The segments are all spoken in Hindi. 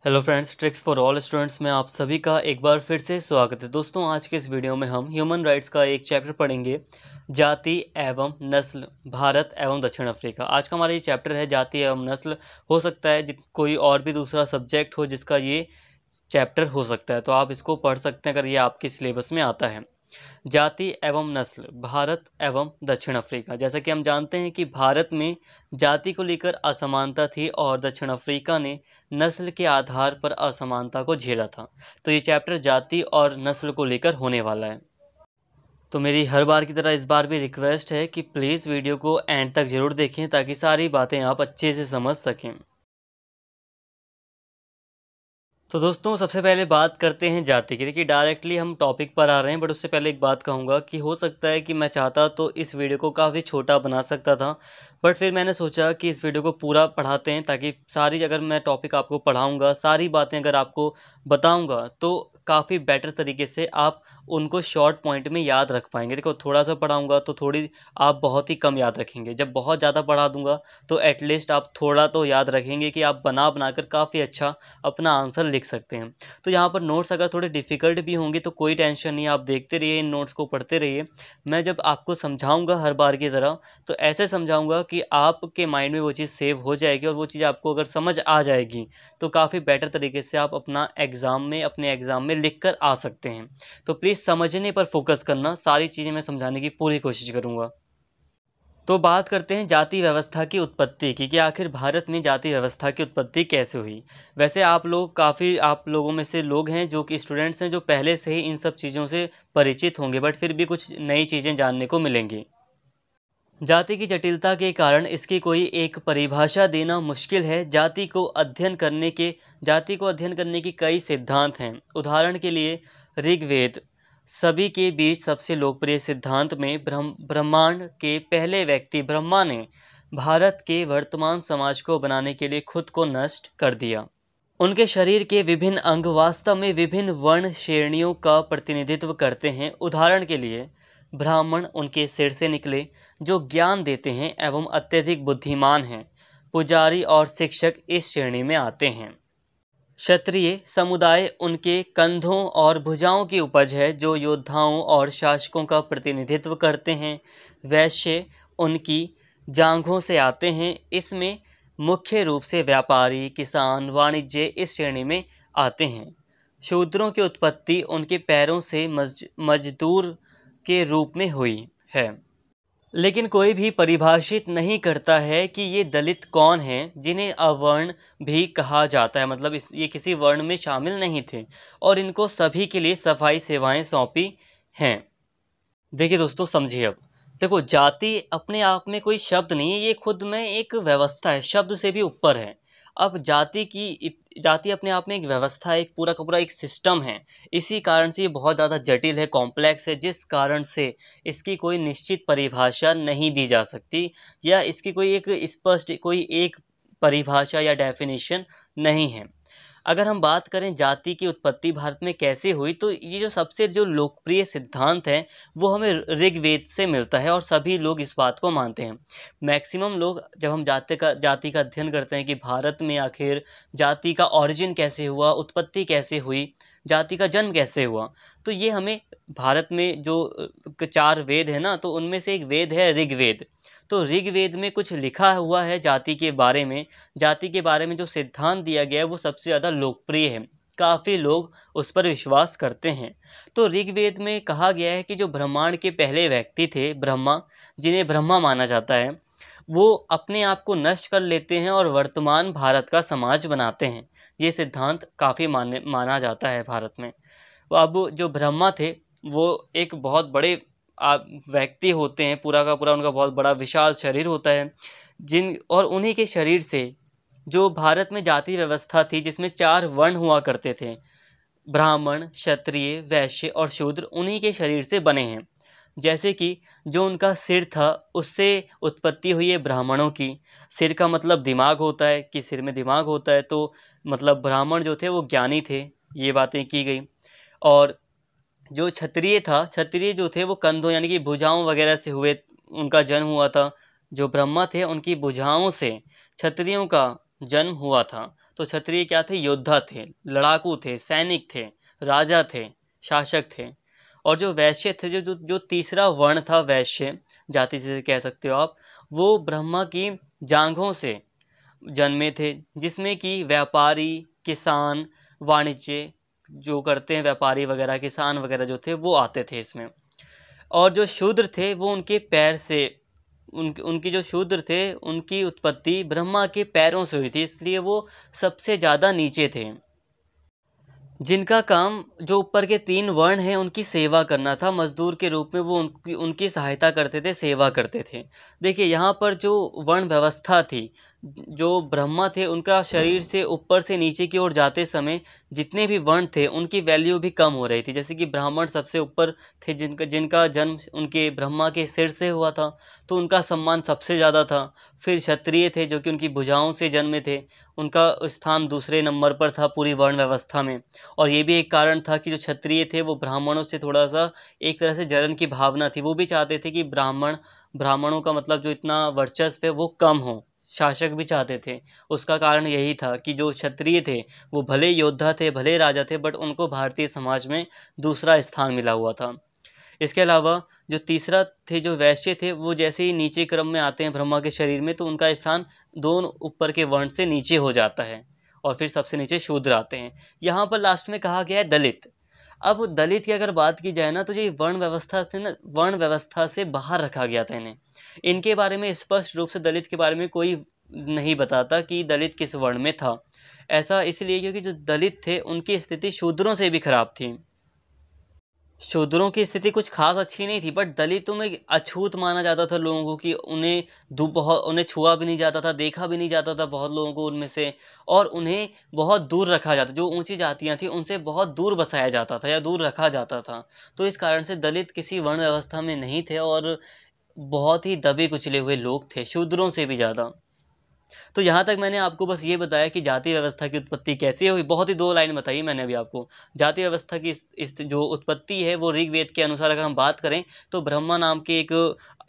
Hello friends, tricks for all students में आप सभी का एक बार फिर से स्वागत है। दोस्तों, आज के इस वीडियो में हम ह्यूमन राइट्स का एक चैप्टर पढ़ेंगे, जाति एवं नस्ल, भारत एवं दक्षिण अफ्रीका। आज का हमारा ये चैप्टर है जाति एवं नस्ल। हो सकता है कोई और भी दूसरा सब्जेक्ट हो जिसका ये चैप्टर हो सकता है, तो आप इसको पढ़ सकते हैं अगर ये आपके सिलेबस में आता है। जाति एवं नस्ल, भारत एवं दक्षिण अफ्रीका। जैसा कि हम जानते हैं कि भारत में जाति को लेकर असमानता थी और दक्षिण अफ्रीका ने नस्ल के आधार पर असमानता को झेला था। तो ये चैप्टर जाति और नस्ल को लेकर होने वाला है। तो मेरी हर बार की तरह इस बार भी रिक्वेस्ट है कि प्लीज़ वीडियो को एंड तक ज़रूर देखें ताकि सारी बातें आप अच्छे से समझ सकें। तो दोस्तों, सबसे पहले बात करते हैं जाति की। देखिए, डायरेक्टली हम टॉपिक पर आ रहे हैं, बट उससे पहले एक बात कहूँगा कि हो सकता है कि मैं चाहता तो इस वीडियो को काफ़ी छोटा बना सकता था, बट फिर मैंने सोचा कि इस वीडियो को पूरा पढ़ाते हैं ताकि सारी, अगर मैं टॉपिक आपको पढ़ाऊँगा, सारी बातें अगर आपको बताऊँगा तो काफ़ी बेटर तरीके से आप उनको शॉर्ट पॉइंट में याद रख पाएंगे। देखो, थोड़ा सा पढ़ाऊँगा तो थोड़ी आप बहुत ही कम याद रखेंगे। जब बहुत ज़्यादा पढ़ा दूँगा तो एटलीस्ट आप थोड़ा तो याद रखेंगे कि आप बना बनाकर काफ़ी अच्छा अपना आंसर लिख सकते हैं। तो यहाँ पर नोट्स अगर थोड़े डिफ़िकल्ट भी होंगे तो कोई टेंशन नहीं, आप देखते रहिए, इन नोट्स को पढ़ते रहिए। मैं जब आपको समझाऊँगा हर बार की तरह, तो ऐसे समझाऊँगा कि आपके माइंड में वो चीज़ सेव हो जाएगी और वो चीज़ आपको अगर समझ आ जाएगी तो काफ़ी बेटर तरीके से आप अपने एग्ज़ाम में लिख कर आ सकते हैं। तो प्लीज़ समझने पर फोकस करना, सारी चीज़ें मैं समझाने की पूरी कोशिश करूँगा। तो बात करते हैं जाति व्यवस्था की उत्पत्ति की, कि आखिर भारत में जाति व्यवस्था की उत्पत्ति कैसे हुई। वैसे आप लोगों में से लोग हैं जो कि स्टूडेंट्स हैं जो पहले से ही इन सब चीज़ों से परिचित होंगे, बट फिर भी कुछ नई चीज़ें जानने को मिलेंगी। जाति की जटिलता के कारण इसकी कोई एक परिभाषा देना मुश्किल है। जाति को अध्ययन करने की कई सिद्धांत हैं। उदाहरण के लिए ऋग्वेद, सभी के बीच सबसे लोकप्रिय सिद्धांत में ब्रह्मांड के पहले व्यक्ति ब्रह्मा ने भारत के वर्तमान समाज को बनाने के लिए खुद को नष्ट कर दिया। उनके शरीर के विभिन्न अंग वास्तव में विभिन्न वर्ण श्रेणियों का प्रतिनिधित्व करते हैं। उदाहरण के लिए, ब्राह्मण उनके सिर से निकले जो ज्ञान देते हैं एवं अत्यधिक बुद्धिमान हैं। पुजारी और शिक्षक इस श्रेणी में आते हैं। क्षत्रिय समुदाय उनके कंधों और भुजाओं की उपज है जो योद्धाओं और शासकों का प्रतिनिधित्व करते हैं। वैश्य उनकी जांघों से आते हैं। इसमें मुख्य रूप से व्यापारी, किसान, वाणिज्य इस श्रेणी में आते हैं। शूद्रों की उत्पत्ति उनके पैरों से मजदूर के रूप में हुई है। लेकिन कोई भी परिभाषित नहीं करता है कि ये दलित कौन हैं, जिन्हें अवर्ण भी कहा जाता है। मतलब ये किसी वर्ण में शामिल नहीं थे और इनको सभी के लिए सफाई सेवाएं सौंपी हैं। देखिए दोस्तों, समझिए अब। देखो, जाति अपने आप में कोई शब्द नहीं है, ये खुद में एक व्यवस्था है, शब्द से भी ऊपर है। अब जाति अपने आप में एक व्यवस्था है, एक पूरा का पूरा एक सिस्टम है। इसी कारण से ये बहुत ज़्यादा जटिल है, कॉम्प्लेक्स है, जिस कारण से इसकी कोई निश्चित परिभाषा नहीं दी जा सकती या इसकी कोई एक स्पष्ट कोई एक परिभाषा या डेफिनेशन नहीं है। अगर हम बात करें जाति की उत्पत्ति भारत में कैसे हुई, तो ये जो सबसे लोकप्रिय सिद्धांत है वो हमें ऋग्वेद से मिलता है और सभी लोग इस बात को मानते हैं। मैक्सिमम लोग, जब हम जाति का अध्ययन करते हैं कि भारत में आखिर जाति का ऑरिजिन कैसे हुआ, उत्पत्ति कैसे हुई, जाति का जन्म कैसे हुआ, तो ये हमें भारत में जो 4 वेद है ना, तो उनमें से एक वेद है ऋग्वेद। तो ऋग्वेद में कुछ लिखा हुआ है जाति के बारे में जो सिद्धांत दिया गया है वो सबसे ज़्यादा लोकप्रिय है, काफ़ी लोग उस पर विश्वास करते हैं। तो ऋग्वेद में कहा गया है कि जो ब्रह्मांड के पहले व्यक्ति थे ब्रह्मा, जिन्हें ब्रह्मा माना जाता है, वो अपने आप को नष्ट कर लेते हैं और वर्तमान भारत का समाज बनाते हैं। ये सिद्धांत काफ़ी माना जाता है भारत में। अब जो ब्रह्मा थे वो एक बहुत बड़े व्यक्ति होते हैं, पूरा का पूरा उनका बहुत बड़ा विशाल शरीर होता है, और उन्हीं के शरीर से जो भारत में जाति व्यवस्था थी जिसमें 4 वर्ण हुआ करते थे, ब्राह्मण, क्षत्रिय, वैश्य और शूद्र, उन्हीं के शरीर से बने हैं। जैसे कि जो उनका सिर था उससे उत्पत्ति हुई है ब्राह्मणों की। सिर का मतलब दिमाग होता है, कि सिर में दिमाग होता है, तो मतलब ब्राह्मण जो थे वो ज्ञानी थे, ये बातें की गई। और जो क्षत्रिय जो थे वो कंधों यानी कि भुजाओं वगैरह से हुए, उनका जन्म हुआ था। जो ब्रह्मा थे उनकी भुजाओं से क्षत्रियों का जन्म हुआ था तो क्षत्रिय क्या थे? योद्धा थे, लड़ाकू थे, सैनिक थे, राजा थे, शासक थे। और जो वैश्य थे, जो तीसरा वर्ण था, वैश्य जाति से कह सकते हो आप, वो ब्रह्मा की जांघों से जन्मे थे, जिसमें कि व्यापारी, किसान, वाणिज्य जो करते हैं, व्यापारी वगैरह, किसान वगैरह जो थे वो आते थे इसमें। और जो शूद्र थे वो उनके पैर से, उनकी जो शूद्र थे उनकी उत्पत्ति ब्रह्मा के पैरों से हुई थी, इसलिए वो सबसे ज़्यादा नीचे थे। जिनका काम, जो ऊपर के 3 वर्ण हैं उनकी सेवा करना था, मजदूर के रूप में वो उनकी उनकी सहायता करते थे, सेवा करते थे। देखिए यहाँ पर जो वर्ण व्यवस्था थी, जो ब्रह्मा थे उनका शरीर से ऊपर से नीचे की ओर जाते समय जितने भी वर्ण थे उनकी वैल्यू भी कम हो रही थी। जैसे कि ब्राह्मण सबसे ऊपर थे, जिनका जिनका जन्म उनके ब्रह्मा के सिर से हुआ था, तो उनका सम्मान सबसे ज़्यादा था। फिर क्षत्रिय थे जो कि उनकी भुजाओं से जन्मे थे, उनका स्थान दूसरे नंबर पर था पूरी वर्ण व्यवस्था में। और ये भी एक कारण था कि जो क्षत्रिय थे वो ब्राह्मणों से थोड़ा सा एक तरह से जलन की भावना थी, वो भी चाहते थे कि ब्राह्मणों का मतलब जो इतना वर्चस्व है वो कम हो, शासक भी चाहते थे। उसका कारण यही था कि जो क्षत्रिय थे वो भले योद्धा थे, भले राजा थे, बट उनको भारतीय समाज में दूसरा स्थान मिला हुआ था। इसके अलावा जो तीसरा थे, जो वैश्य थे, वो जैसे ही नीचे क्रम में आते हैं ब्रह्मा के शरीर में, तो उनका स्थान दोनों ऊपर के वर्ण से नीचे हो जाता है और फिर सबसे नीचे शूद्र आते हैं। यहाँ पर लास्ट में कहा गया है दलित। अब दलित की अगर बात की जाए ना, तो ये वर्ण व्यवस्था से ना, वर्ण व्यवस्था से बाहर रखा गया था इन्हें। इनके बारे में स्पष्ट रूप से दलित के बारे में कोई नहीं बताता कि दलित किस वर्ण में था। ऐसा इसलिए क्योंकि जो दलित थे उनकी स्थिति शूद्रों से भी खराब थी। शूद्रों की स्थिति कुछ खास अच्छी नहीं थी, बट दलितों में अछूत माना जाता था लोगों को, कि उन्हें छुआ भी नहीं जाता था, देखा भी नहीं जाता था बहुत लोगों को उनमें से, और उन्हें बहुत दूर रखा जाता, जो ऊंची जातियां थी उनसे बहुत दूर बसाया जाता था या दूर रखा जाता था। तो इस कारण से दलित किसी वर्ण व्यवस्था में नहीं थे और बहुत ही दबे कुचले हुए लोग थे, शूद्रों से भी ज़्यादा। तो यहाँ तक मैंने आपको बस ये बताया कि जाति व्यवस्था की उत्पत्ति कैसे हुई, बहुत ही 2 लाइन बताई मैंने अभी आपको। जाति व्यवस्था की इस जो उत्पत्ति है वो ऋग्वेद के अनुसार अगर हम बात करें तो ब्रह्मा नाम के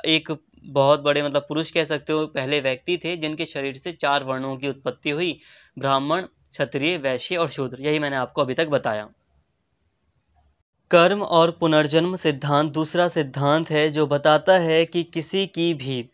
एक बहुत बड़े मतलब पुरुष कह सकते हो, पहले व्यक्ति थे जिनके शरीर से 4 वर्णों की उत्पत्ति हुई, ब्राह्मण, क्षत्रिय, वैश्य और शूद्र। यही मैंने आपको अभी तक बताया। कर्म और पुनर्जन्म सिद्धांत दूसरा सिद्धांत है जो बताता है कि किसी की भी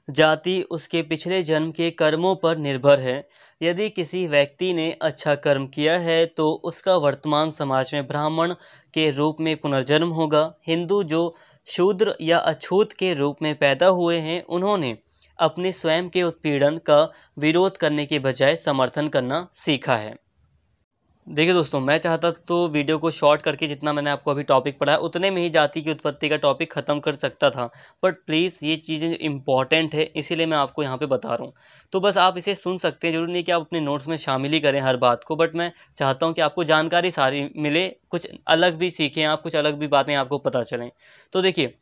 जाति उसके पिछले जन्म के कर्मों पर निर्भर है। यदि किसी व्यक्ति ने अच्छा कर्म किया है तो उसका वर्तमान समाज में ब्राह्मण के रूप में पुनर्जन्म होगा। हिंदू जो शूद्र या अछूत के रूप में पैदा हुए हैं, उन्होंने अपने स्वयं के उत्पीड़न का विरोध करने के बजाय समर्थन करना सीखा है। देखिए दोस्तों, मैं चाहता तो वीडियो को शॉर्ट करके जितना मैंने आपको अभी टॉपिक पढ़ाया उतने में ही जाति की उत्पत्ति का टॉपिक ख़त्म कर सकता था, बट प्लीज़ ये चीज़ें इंपॉर्टेंट है इसीलिए मैं आपको यहाँ पे बता रहा हूँ। तो बस आप इसे सुन सकते हैं, ज़रूरी नहीं कि आप अपने नोट्स में शामिल ही करें हर बात को, बट मैं चाहता हूँ कि आपको जानकारी सारी मिले, कुछ अलग भी सीखें आप, कुछ अलग भी बातें आपको पता चलें। तो देखिए,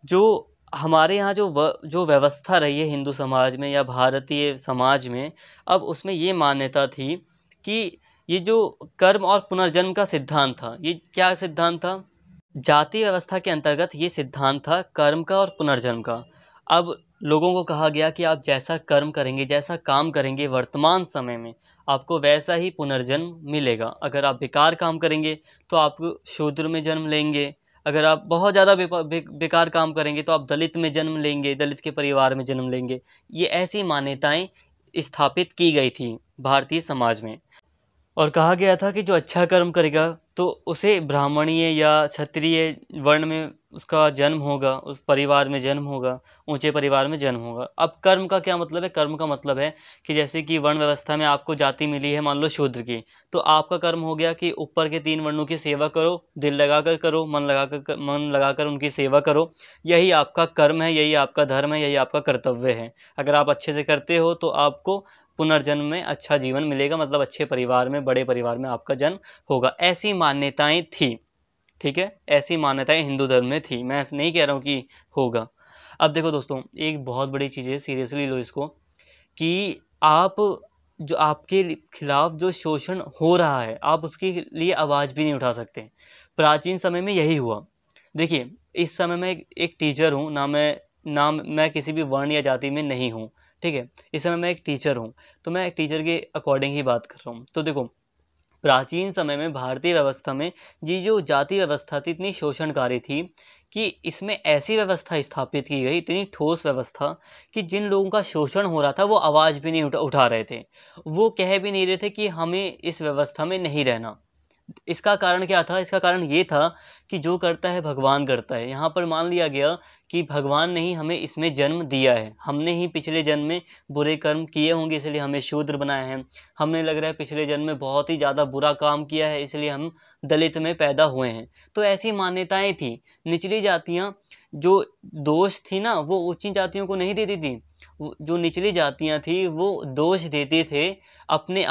जो हमारे यहाँ जो व्यवस्था रही है हिंदू समाज में या भारतीय समाज में, अब उसमें ये मान्यता थी कि ये जो कर्म और पुनर्जन्म का सिद्धांत था, ये क्या सिद्धांत था? जाति व्यवस्था के अंतर्गत ये सिद्धांत था कर्म का और पुनर्जन्म का। अब लोगों को कहा गया कि आप जैसा कर्म करेंगे, जैसा काम करेंगे वर्तमान समय में, आपको वैसा ही पुनर्जन्म मिलेगा। अगर आप बेकार काम करेंगे तो आप शूद्र में जन्म लेंगे, अगर आप बहुत ज़्यादा बेकार काम करेंगे तो आप दलित में जन्म लेंगे, दलित के परिवार में जन्म लेंगे। ये ऐसी मान्यताएं स्थापित की गई थी भारतीय समाज में। और कहा गया था कि जो अच्छा कर्म करेगा तो उसे ब्राह्मणीय या क्षत्रिय वर्ण में उसका जन्म होगा, उस परिवार में जन्म होगा, ऊंचे परिवार में जन्म होगा। अब कर्म का क्या मतलब है? कर्म का मतलब है कि जैसे कि वर्ण व्यवस्था में आपको जाति मिली है मान लो शूद्र की, तो आपका कर्म हो गया कि ऊपर के 3 वर्णों की सेवा करो, दिल लगाकर करो, मन लगाकर उनकी सेवा करो। यही आपका कर्म है, यही आपका धर्म है, यही आपका कर्तव्य है। अगर आप अच्छे से करते हो तो आपको पुनर्जन्म में अच्छा जीवन मिलेगा, मतलब अच्छे परिवार में, बड़े परिवार में आपका जन्म होगा। ऐसी मान्यताएं थी, ठीक है, ऐसी मान्यताएं हिंदू धर्म में थी। मैं नहीं कह रहा हूँ कि होगा। अब देखो दोस्तों, एक बहुत बड़ी चीज़ है, सीरियसली लो इसको, कि आप जो आपके खिलाफ जो शोषण हो रहा है आप उसके लिए आवाज़ भी नहीं उठा सकते। प्राचीन समय में यही हुआ। देखिए, इस समय मैं एक टीचर हूँ ना, मैं किसी भी वर्ण या जाति में नहीं हूँ, ठीक है। इस समय मैं एक टीचर हूँ, तो मैं एक टीचर के अकॉर्डिंग ही बात कर रहा हूँ। तो देखो, प्राचीन समय में भारतीय व्यवस्था में ये जो जाति व्यवस्था थी इतनी शोषणकारी थी कि इसमें ऐसी व्यवस्था स्थापित की गई, इतनी ठोस व्यवस्था, कि जिन लोगों का शोषण हो रहा था वो आवाज़ भी नहीं उठा रहे थे, वो कह भी नहीं रहे थे कि हमें इस व्यवस्था में नहीं रहना। इसका कारण क्या था? इसका कारण ये था कि जो करता है भगवान करता है। यहाँ पर मान लिया गया कि भगवान ने ही हमें इसमें जन्म दिया है, हमने ही पिछले जन्म में बुरे कर्म किए होंगे इसलिए हमें शूद्र बनाया है, हमने लग रहा है पिछले जन्म में बहुत ही ज़्यादा बुरा काम किया है इसलिए हम दलित में पैदा हुए हैं। तो ऐसी मान्यताएं थी। निचली जातियाँ जो दोष थी ना वो ऊंची जातियों को नहीं देती थी, जो निचली जातियाँ थी वो दोष देते थे अपने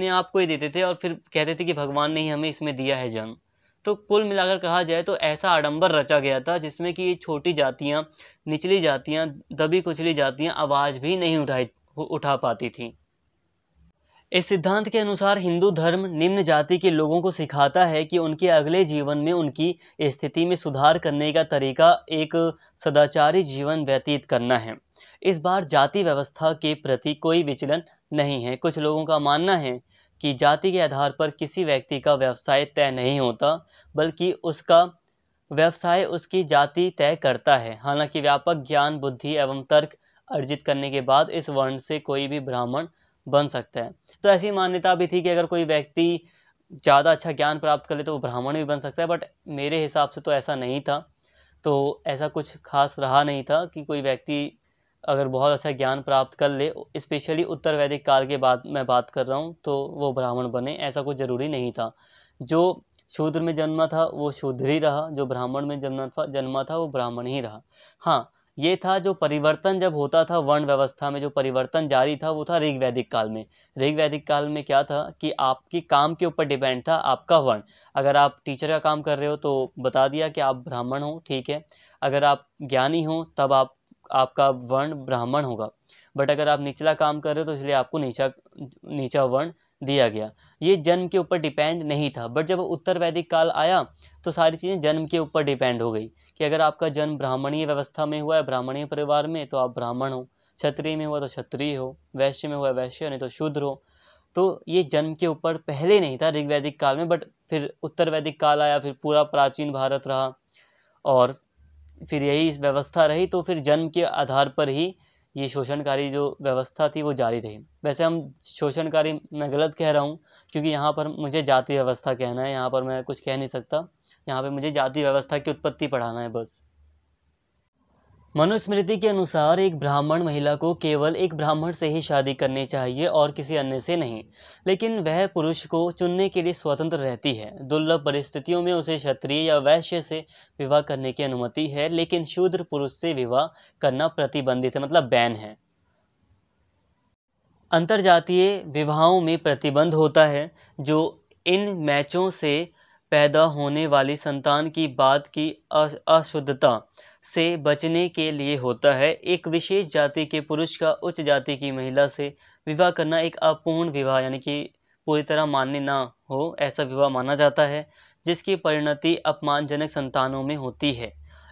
आप को ही देते थे और फिर कहते थे कि भगवान ने ही हमें इसमें दिया है जन्म। तो कुल मिलाकर कहा जाए तो ऐसा आडंबर रचा गया था जिसमें कि ये छोटी जातियाँ, निचली जातियाँ, दबी कुचली जातियाँ आवाज़ भी नहीं उठा पाती थी। इस सिद्धांत के अनुसार हिंदू धर्म निम्न जाति के लोगों को सिखाता है कि उनके अगले जीवन में उनकी स्थिति में सुधार करने का तरीका एक सदाचारी जीवन व्यतीत करना है। इस बार जाति व्यवस्था के प्रति कोई विचलन नहीं है। कुछ लोगों का मानना है कि जाति के आधार पर किसी व्यक्ति का व्यवसाय तय नहीं होता, बल्कि उसका व्यवसाय उसकी जाति तय करता है। हालांकि व्यापक ज्ञान, बुद्धि एवं तर्क अर्जित करने के बाद इस वर्ण से कोई भी ब्राह्मण बन सकता है। तो ऐसी मान्यता भी थी कि अगर कोई व्यक्ति ज़्यादा अच्छा ज्ञान प्राप्त कर ले तो वो ब्राह्मण भी बन सकता है, बट मेरे हिसाब से तो ऐसा नहीं था। तो ऐसा कुछ खास रहा नहीं था कि कोई व्यक्ति अगर बहुत अच्छा ज्ञान प्राप्त कर ले, स्पेशली उत्तर वैदिक काल के बाद मैं बात कर रहा हूँ, तो वो ब्राह्मण बने, ऐसा कुछ ज़रूरी नहीं था। जो शूद्र में जन्मा था वो शूद्र ही रहा, जो ब्राह्मण में जन्मा था वो ब्राह्मण ही रहा। हाँ, ये था जो परिवर्तन जब होता था वर्ण व्यवस्था में, जो परिवर्तन जारी था वो था ऋग्वैदिक काल में। ऋग्वैदिक काल में क्या था कि आपकी काम के ऊपर डिपेंड था आपका वर्ण। अगर आप टीचर का काम कर रहे हो तो बता दिया कि आप ब्राह्मण हो, ठीक है। अगर आप ज्ञानी हो तब आपका वर्ण ब्राह्मण होगा, बट अगर आप निचला काम कर रहे हो तो इसलिए आपको नीचा वर्ण दिया गया। ये जन्म के ऊपर डिपेंड नहीं था। बट जब उत्तर वैदिक काल आया तो सारी चीज़ें जन्म के ऊपर डिपेंड हो गई कि अगर आपका जन्म ब्राह्मणीय व्यवस्था में हुआ है, ब्राह्मणीय परिवार में, तो आप ब्राह्मण हो, क्षत्रिय में हुआ तो क्षत्रिय हो, वैश्य में हुआ वैश्य, नहीं तो शूद्र हो। तो ये जन्म के ऊपर पहले नहीं था ऋग्वैदिक काल में, बट फिर उत्तर वैदिक काल आया, फिर पूरा प्राचीन भारत रहा और फिर यही व्यवस्था रही। तो फिर जन्म के आधार पर ही ये शोषणकारी जो व्यवस्था थी वो जारी रही। वैसे हम शोषणकारी मैं गलत कह रहा हूँ, क्योंकि यहाँ पर मुझे जाति व्यवस्था कहना है, यहाँ पर मैं कुछ कह नहीं सकता। यहाँ पे मुझे जाति व्यवस्था की उत्पत्ति पढ़ाना है बस। मनुस्मृति के अनुसार एक ब्राह्मण महिला को केवल एक ब्राह्मण से ही शादी करनी चाहिए और किसी अन्य से नहीं, लेकिन वह पुरुष को चुनने के लिए स्वतंत्र रहती है। दुर्लभ परिस्थितियों में उसे क्षत्रिय या वैश्य से विवाह करने की अनुमति है, लेकिन शूद्र पुरुष से विवाह करना प्रतिबंधित है, मतलब बैन है। अंतरजातीय विवाहों में प्रतिबंध होता है, जो इन मैचों से पैदा होने वाली संतान की बाद की अशुद्धता से बचने के लिए होता है। एक विशेष जाति के पुरुष का उच्च जाति की महिला से विवाह करना एक अपूर्ण विवाह, यानी कि पूरी तरह मान्य ना हो ऐसा विवाह माना जाता है, जिसकी परिणति अपमानजनक संतानों में होती है।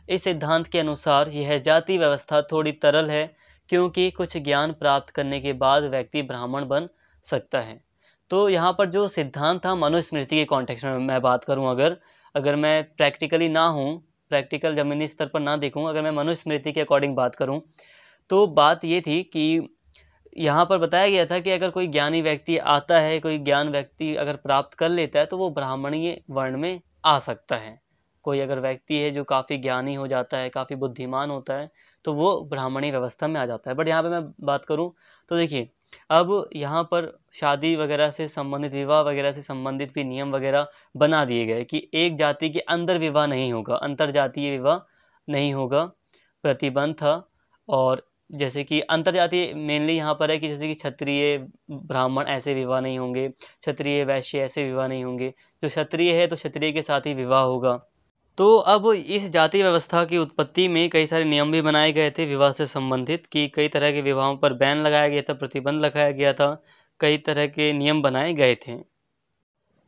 इस सिद्धांत के अनुसार यह जाति व्यवस्था थोड़ी तरल है, क्योंकि कुछ ज्ञान प्राप्त करने के बाद व्यक्ति ब्राह्मण बन सकता है। तो यहाँ पर जो सिद्धांत था मनुस्मृति के कॉन्टेक्स्ट में मैं बात करूँ, अगर मैं प्रैक्टिकली ना हूँ, प्रैक्टिकल ज़मीनी स्तर पर ना देखूँ, अगर मैं मनुस्मृति के अकॉर्डिंग बात करूँ, तो बात ये थी कि यहाँ पर बताया गया था कि अगर कोई ज्ञानी व्यक्ति आता है, कोई ज्ञान व्यक्ति अगर प्राप्त कर लेता है तो वो ब्राह्मणीय वर्ण में आ सकता है। कोई अगर व्यक्ति है जो काफ़ी ज्ञानी हो जाता है, काफ़ी बुद्धिमान होता है, तो वो ब्राह्मणी व्यवस्था में आ जाता है। बट यहाँ पे मैं बात करूँ तो देखिए, अब यहाँ पर शादी वगैरह से संबंधित, विवाह वगैरह से संबंधित भी नियम वगैरह बना दिए गए कि एक जाति के अंदर विवाह नहीं होगा, अंतरजातीय विवाह नहीं होगा, प्रतिबंध था। और जैसे कि अंतरजातीय मेनली यहाँ पर है कि जैसे कि क्षत्रिय ब्राह्मण ऐसे विवाह नहीं होंगे, क्षत्रिय वैश्य ऐसे विवाह नहीं होंगे, जो क्षत्रिय है तो क्षत्रिय के साथ ही विवाह होगा। तो अब इस जाति व्यवस्था की उत्पत्ति में कई सारे नियम भी बनाए गए थे विवाह से संबंधित, कि कई तरह के विवाहों पर बैन लगाया गया था, प्रतिबंध लगाया गया था, कई तरह के नियम बनाए गए थे।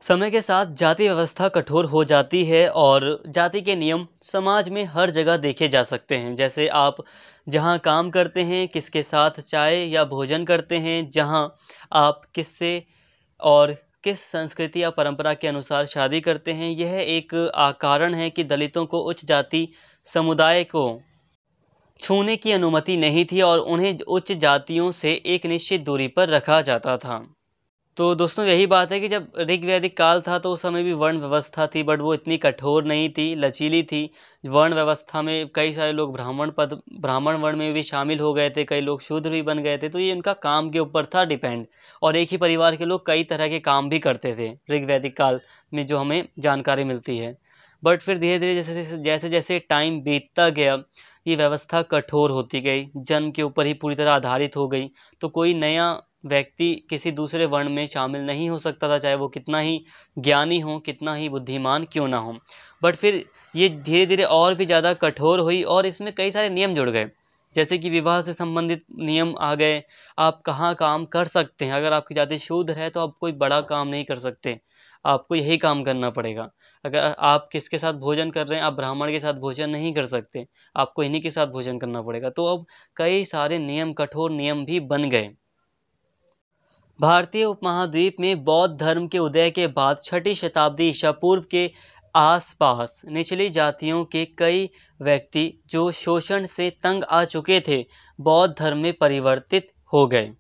समय के साथ जाति व्यवस्था कठोर हो जाती है और जाति के नियम समाज में हर जगह देखे जा सकते हैं। जैसे आप जहाँ काम करते हैं, किसके साथ चाय या भोजन करते हैं, जहाँ आप किससे और किस संस्कृति या परंपरा के अनुसार शादी करते हैं, यह एक कारण है कि दलितों को उच्च जाति समुदाय को छूने की अनुमति नहीं थी और उन्हें उच्च जातियों से एक निश्चित दूरी पर रखा जाता था। तो दोस्तों यही बात है कि जब ऋग्वैदिक काल था तो उस समय भी वर्ण व्यवस्था थी, बट वो इतनी कठोर नहीं थी, लचीली थी। वर्ण व्यवस्था में कई सारे लोग ब्राह्मण वर्ण में भी शामिल हो गए थे, कई लोग शूद्र भी बन गए थे। तो ये उनका काम के ऊपर था डिपेंड, और एक ही परिवार के लोग कई तरह के काम भी करते थे ऋग्वैदिक काल में, जो हमें जानकारी मिलती है। बट फिर धीरे धीरे जैसे जैसे टाइम बीतता गया, ये व्यवस्था कठोर होती गई, जन्म के ऊपर ही पूरी तरह आधारित हो गई। तो कोई नया व्यक्ति किसी दूसरे वर्ण में शामिल नहीं हो सकता था, चाहे वो कितना ही ज्ञानी हो, कितना ही बुद्धिमान क्यों ना हो। बट फिर ये धीरे धीरे और भी ज़्यादा कठोर हुई और इसमें कई सारे नियम जुड़ गए। जैसे कि विवाह से संबंधित नियम आ गए, आप कहाँ काम कर सकते हैं। अगर आपकी जाति शूद्र है तो आप कोई बड़ा काम नहीं कर सकते, आपको यही काम करना पड़ेगा। अगर आप किसके साथ भोजन कर रहे हैं, आप ब्राह्मण के साथ भोजन नहीं कर सकते, आपको इन्हीं के साथ भोजन करना पड़ेगा। तो अब कई सारे नियम, कठोर नियम भी बन गए। भारतीय उपमहाद्वीप में बौद्ध धर्म के उदय के बाद 6ठी शताब्दी ईसा पूर्व के आसपास निचली जातियों के कई व्यक्ति जो शोषण से तंग आ चुके थे, बौद्ध धर्म में परिवर्तित हो गए।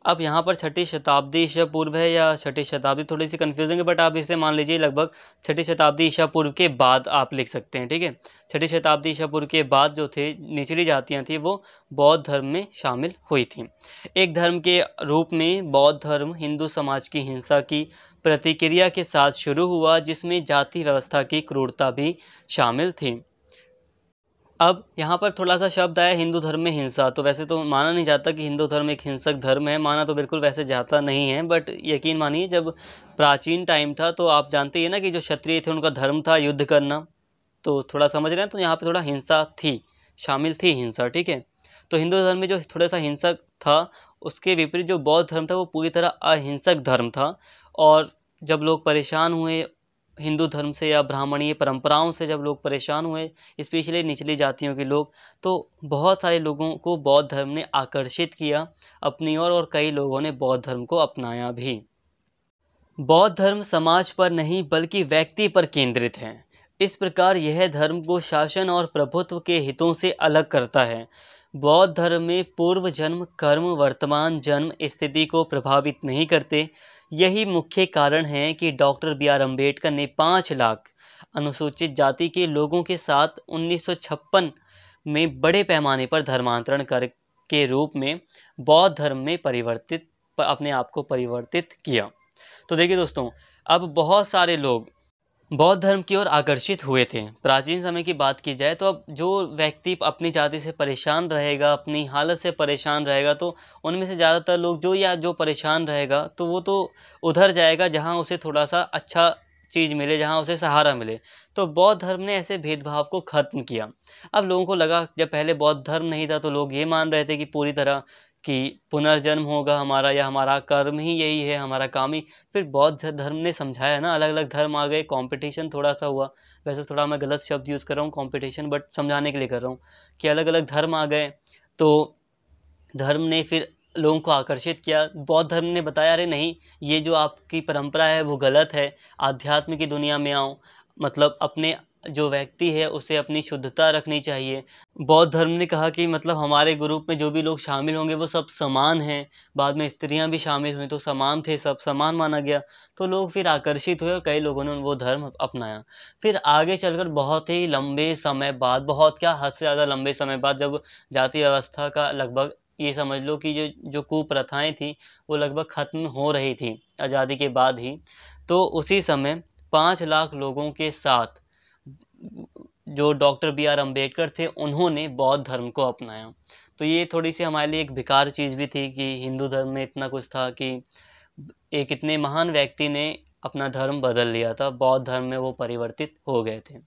अब यहाँ पर 6ठी शताब्दी ईसा पूर्व है या 6ठी शताब्दी, थोड़ी सी कन्फ्यूजिंग है, बट आप इसे मान लीजिए लगभग 6ठी शताब्दी ईसा पूर्व के बाद आप लिख सकते हैं, ठीक है। 6ठी शताब्दी ईसा पूर्व के बाद जो थे निचली जातियाँ थी वो बौद्ध धर्म में शामिल हुई थी। एक धर्म के रूप में बौद्ध धर्म हिंदू समाज की हिंसा की प्रतिक्रिया के साथ शुरू हुआ, जिसमें जाति व्यवस्था की क्रूरता भी शामिल थी। अब यहाँ पर थोड़ा सा शब्द आया हिंदू धर्म में हिंसा, तो वैसे तो माना नहीं जाता कि हिंदू धर्म एक हिंसक धर्म है, माना तो बिल्कुल वैसे जाता नहीं है। बट यकीन मानिए, जब प्राचीन टाइम था तो आप जानते हैं ना कि जो क्षत्रिय थे उनका धर्म था युद्ध करना, तो थोड़ा समझ रहे हैं। तो यहाँ पे थोड़ा हिंसा थी, शामिल थी हिंसा, ठीक है। तो हिंदू धर्म में जो थोड़ा सा हिंसक था, उसके विपरीत जो बौद्ध धर्म था वो पूरी तरह अहिंसक धर्म था। और जब लोग परेशान हुए हिंदू धर्म से या ब्राह्मणीय परंपराओं से, जब लोग परेशान हुए, स्पेशली निचली जातियों के लोग, तो बहुत सारे लोगों को बौद्ध धर्म ने आकर्षित किया अपनी ओर, और कई लोगों ने बौद्ध धर्म को अपनाया भी। बौद्ध धर्म समाज पर नहीं बल्कि व्यक्ति पर केंद्रित है। इस प्रकार यह धर्म को शासन और प्रभुत्व के हितों से अलग करता है। बौद्ध धर्म में पूर्व जन्म कर्म वर्तमान जन्म स्थिति को प्रभावित नहीं करते। यही मुख्य कारण है कि डॉक्टर बी.आर. अम्बेडकर ने 5 लाख अनुसूचित जाति के लोगों के साथ 1956 में बड़े पैमाने पर धर्मांतरण कर के रूप में बौद्ध धर्म में अपने आप को परिवर्तित किया। तो देखिए दोस्तों, अब बहुत सारे लोग बौद्ध धर्म की ओर आकर्षित हुए थे। प्राचीन समय की बात की जाए तो अब जो व्यक्ति अपनी जाति से परेशान रहेगा, अपनी हालत से परेशान रहेगा, तो उनमें से ज़्यादातर लोग जो परेशान रहेगा तो वो तो उधर जाएगा जहाँ उसे थोड़ा सा अच्छा चीज़ मिले, जहाँ उसे सहारा मिले। तो बौद्ध धर्म ने ऐसे भेदभाव को ख़त्म किया। अब लोगों को लगा, जब पहले बौद्ध धर्म नहीं था तो लोग ये मान रहे थे कि पूरी तरह कि पुनर्जन्म होगा हमारा, या हमारा कर्म ही यही है, हमारा काम ही। फिर बौद्ध धर्म ने समझाया ना, अलग अलग धर्म आ गए, कंपटीशन थोड़ा सा हुआ। वैसे थोड़ा मैं गलत शब्द यूज़ कर रहा हूँ कंपटीशन, बट समझाने के लिए कर रहा हूँ कि अलग अलग धर्म आ गए। तो धर्म ने फिर लोगों को आकर्षित किया। बौद्ध धर्म ने बताया, अरे नहीं, ये जो आपकी परंपरा है वो गलत है, आध्यात्म की दुनिया में आओ, मतलब अपने जो व्यक्ति है उसे अपनी शुद्धता रखनी चाहिए। बौद्ध धर्म ने कहा कि मतलब हमारे ग्रुप में जो भी लोग शामिल होंगे वो सब समान हैं। बाद में स्त्रियां भी शामिल हुई तो समान थे, सब समान माना गया। तो लोग फिर आकर्षित हुए और कई लोगों ने वो धर्म अपनाया। फिर आगे चलकर बहुत ही लंबे समय बाद, बहुत क्या हद से ज़्यादा लंबे समय बाद, जब जाति व्यवस्था का लगभग ये समझ लो कि जो कुप्रथाएं थी वो लगभग ख़त्म हो रही थी आज़ादी के बाद ही, तो उसी समय 5 लाख लोगों के साथ जो डॉक्टर बी.आर. अम्बेडकर थे उन्होंने बौद्ध धर्म को अपनाया। तो ये थोड़ी सी हमारे लिए एक बेकार चीज़ भी थी कि हिंदू धर्म में इतना कुछ था कि एक इतने महान व्यक्ति ने अपना धर्म बदल लिया था, बौद्ध धर्म में वो परिवर्तित हो गए थे।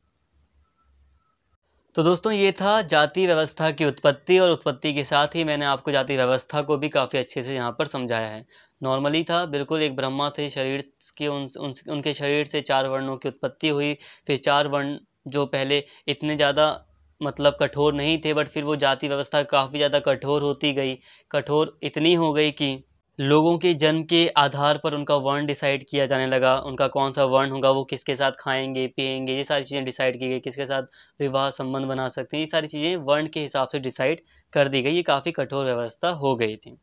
तो दोस्तों, ये था जाति व्यवस्था की उत्पत्ति, और उत्पत्ति के साथ ही मैंने आपको जाति व्यवस्था को भी काफ़ी अच्छे से यहाँ पर समझाया है। नॉर्मली था बिल्कुल। एक ब्रह्मा थे, शरीर के उनके शरीर से 4 वर्णों की उत्पत्ति हुई। फिर 4 वर्ण जो पहले इतने ज़्यादा मतलब कठोर नहीं थे, बट फिर वो जाति व्यवस्था काफ़ी ज़्यादा कठोर होती गई। कठोर इतनी हो गई कि लोगों के जन्म के आधार पर उनका वर्ण डिसाइड किया जाने लगा। उनका कौन सा वर्ण होगा, वो किसके साथ खाएंगे पिएंगे, ये सारी चीज़ें डिसाइड की गई। किसके साथ विवाह संबंध बना सकते हैं, ये सारी चीज़ें वर्ण के हिसाब से डिसाइड कर दी गई। ये काफ़ी कठोर व्यवस्था हो गई थी।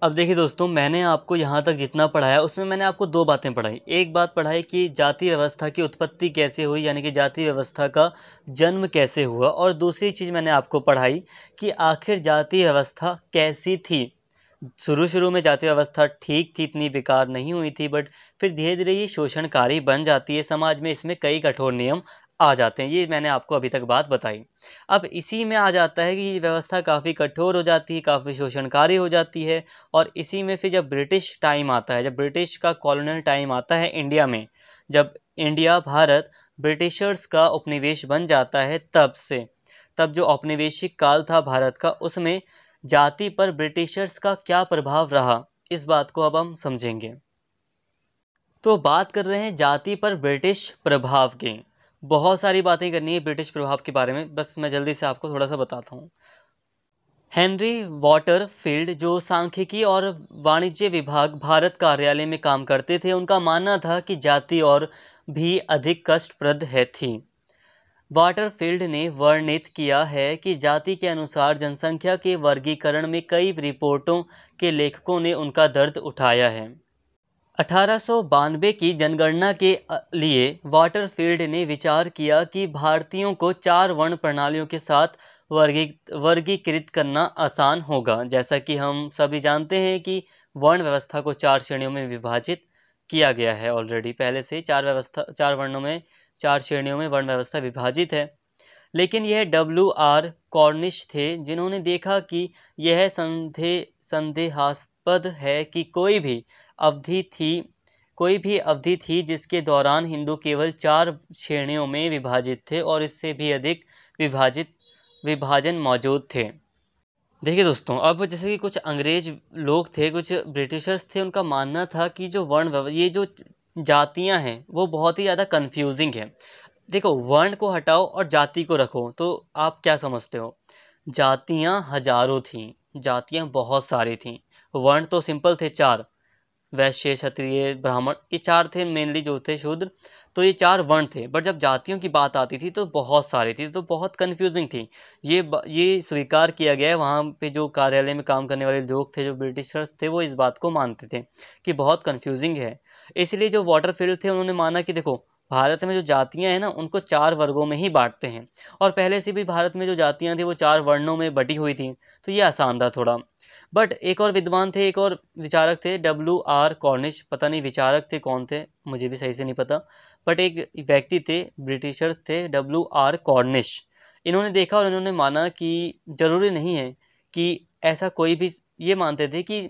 अब देखिए दोस्तों, मैंने आपको यहाँ तक जितना पढ़ाया उसमें मैंने आपको 2 बातें पढ़ाई। एक बात पढ़ाई कि जाति व्यवस्था की उत्पत्ति कैसे हुई, यानी कि जाति व्यवस्था का जन्म कैसे हुआ, और दूसरी चीज़ मैंने आपको पढ़ाई कि आखिर जाति व्यवस्था कैसी थी। शुरू-शुरू में जाति व्यवस्था ठीक थी, इतनी बेकार नहीं हुई थी, बट फिर धीरे-धीरे ये शोषणकारी बन जाती है समाज में। इसमें कई कठोर नियम आ जाते हैं। ये मैंने आपको अभी तक बात बताई। अब इसी में आ जाता है कि ये व्यवस्था काफ़ी कठोर हो जाती है, काफ़ी शोषणकारी हो जाती है। और इसी में फिर जब ब्रिटिश टाइम आता है, जब ब्रिटिश का कॉलोनियल टाइम आता है इंडिया में, जब इंडिया भारत ब्रिटिशर्स का उपनिवेश बन जाता है, तब जो औपनिवेशिक काल था भारत का, उसमें जाति पर ब्रिटिशर्स का क्या प्रभाव रहा, इस बात को अब हम समझेंगे। तो बात कर रहे हैं जाति पर ब्रिटिश प्रभाव की। बहुत सारी बातें करनी है ब्रिटिश प्रभाव के बारे में, बस मैं जल्दी से आपको थोड़ा सा बताता हूँ। हेनरी वॉटरफील्ड जो सांख्यिकी और वाणिज्य विभाग भारत कार्यालय में काम करते थे, उनका मानना था कि जाति और भी अधिक कष्टप्रद थी। वाटरफील्ड ने वर्णित किया है कि जाति के अनुसार जनसंख्या के वर्गीकरण में कई रिपोर्टों के लेखकों ने उनका दर्द उठाया है। 1892 की जनगणना के लिए वाटरफील्ड ने विचार किया कि भारतीयों को 4 वर्ण प्रणालियों के साथ वर्गीकृत करना आसान होगा। जैसा कि हम सभी जानते हैं कि वर्ण व्यवस्था को 4 श्रेणियों में विभाजित किया गया है। ऑलरेडी पहले से 4 वर्णों में 4 श्रेणियों में वर्ण व्यवस्था विभाजित है। लेकिन यह W.R. कॉर्निश थे जिन्होंने देखा कि यह संदेहास्पद है कि कोई भी अवधि थी जिसके दौरान हिंदू केवल 4 श्रेणियों में विभाजित थे और इससे भी अधिक विभाजन मौजूद थे। देखिए दोस्तों, अब जैसे कि कुछ अंग्रेज लोग थे, कुछ ब्रिटिशर्स थे, उनका मानना था कि ये जो जातियां हैं वो बहुत ही ज़्यादा कंफ्यूजिंग है। देखो, वर्ण को हटाओ और जाति को रखो तो आप क्या समझते हो? जातियां हजारों थीं, जातियां बहुत सारी थीं। वर्ण तो सिंपल थे 4, वैश्य, क्षत्रिय, ब्राह्मण, ये 4 थे मेनली जो थे शूद्र। तो ये 4 वर्ण थे, बट जब जातियों की बात आती थी तो बहुत सारी थी, तो बहुत कन्फ्यूजिंग थी। ये स्वीकार किया गया है। वहाँ पे जो कार्यालय में काम करने वाले लोग थे, जो ब्रिटिशर्स थे, वो इस बात को मानते थे कि बहुत कन्फ्यूजिंग है। इसलिए जो वाटरफील्ड थे उन्होंने माना कि देखो, भारत में जो जातियां हैं ना, उनको 4 वर्गों में ही बांटते हैं, और पहले से भी भारत में जो जातियां थी वो 4 वर्णों में बटी हुई थी, तो ये आसान था थोड़ा। बट एक और विद्वान थे, एक और विचारक थे, W.R. कॉर्निश। पता नहीं विचारक थे कौन थे, मुझे भी सही से नहीं पता, बट एक व्यक्ति थे, ब्रिटिशर थे, W.R. कॉर्निश। इन्होंने देखा और इन्होंने माना कि जरूरी नहीं है कि ऐसा कोई भी, ये मानते थे कि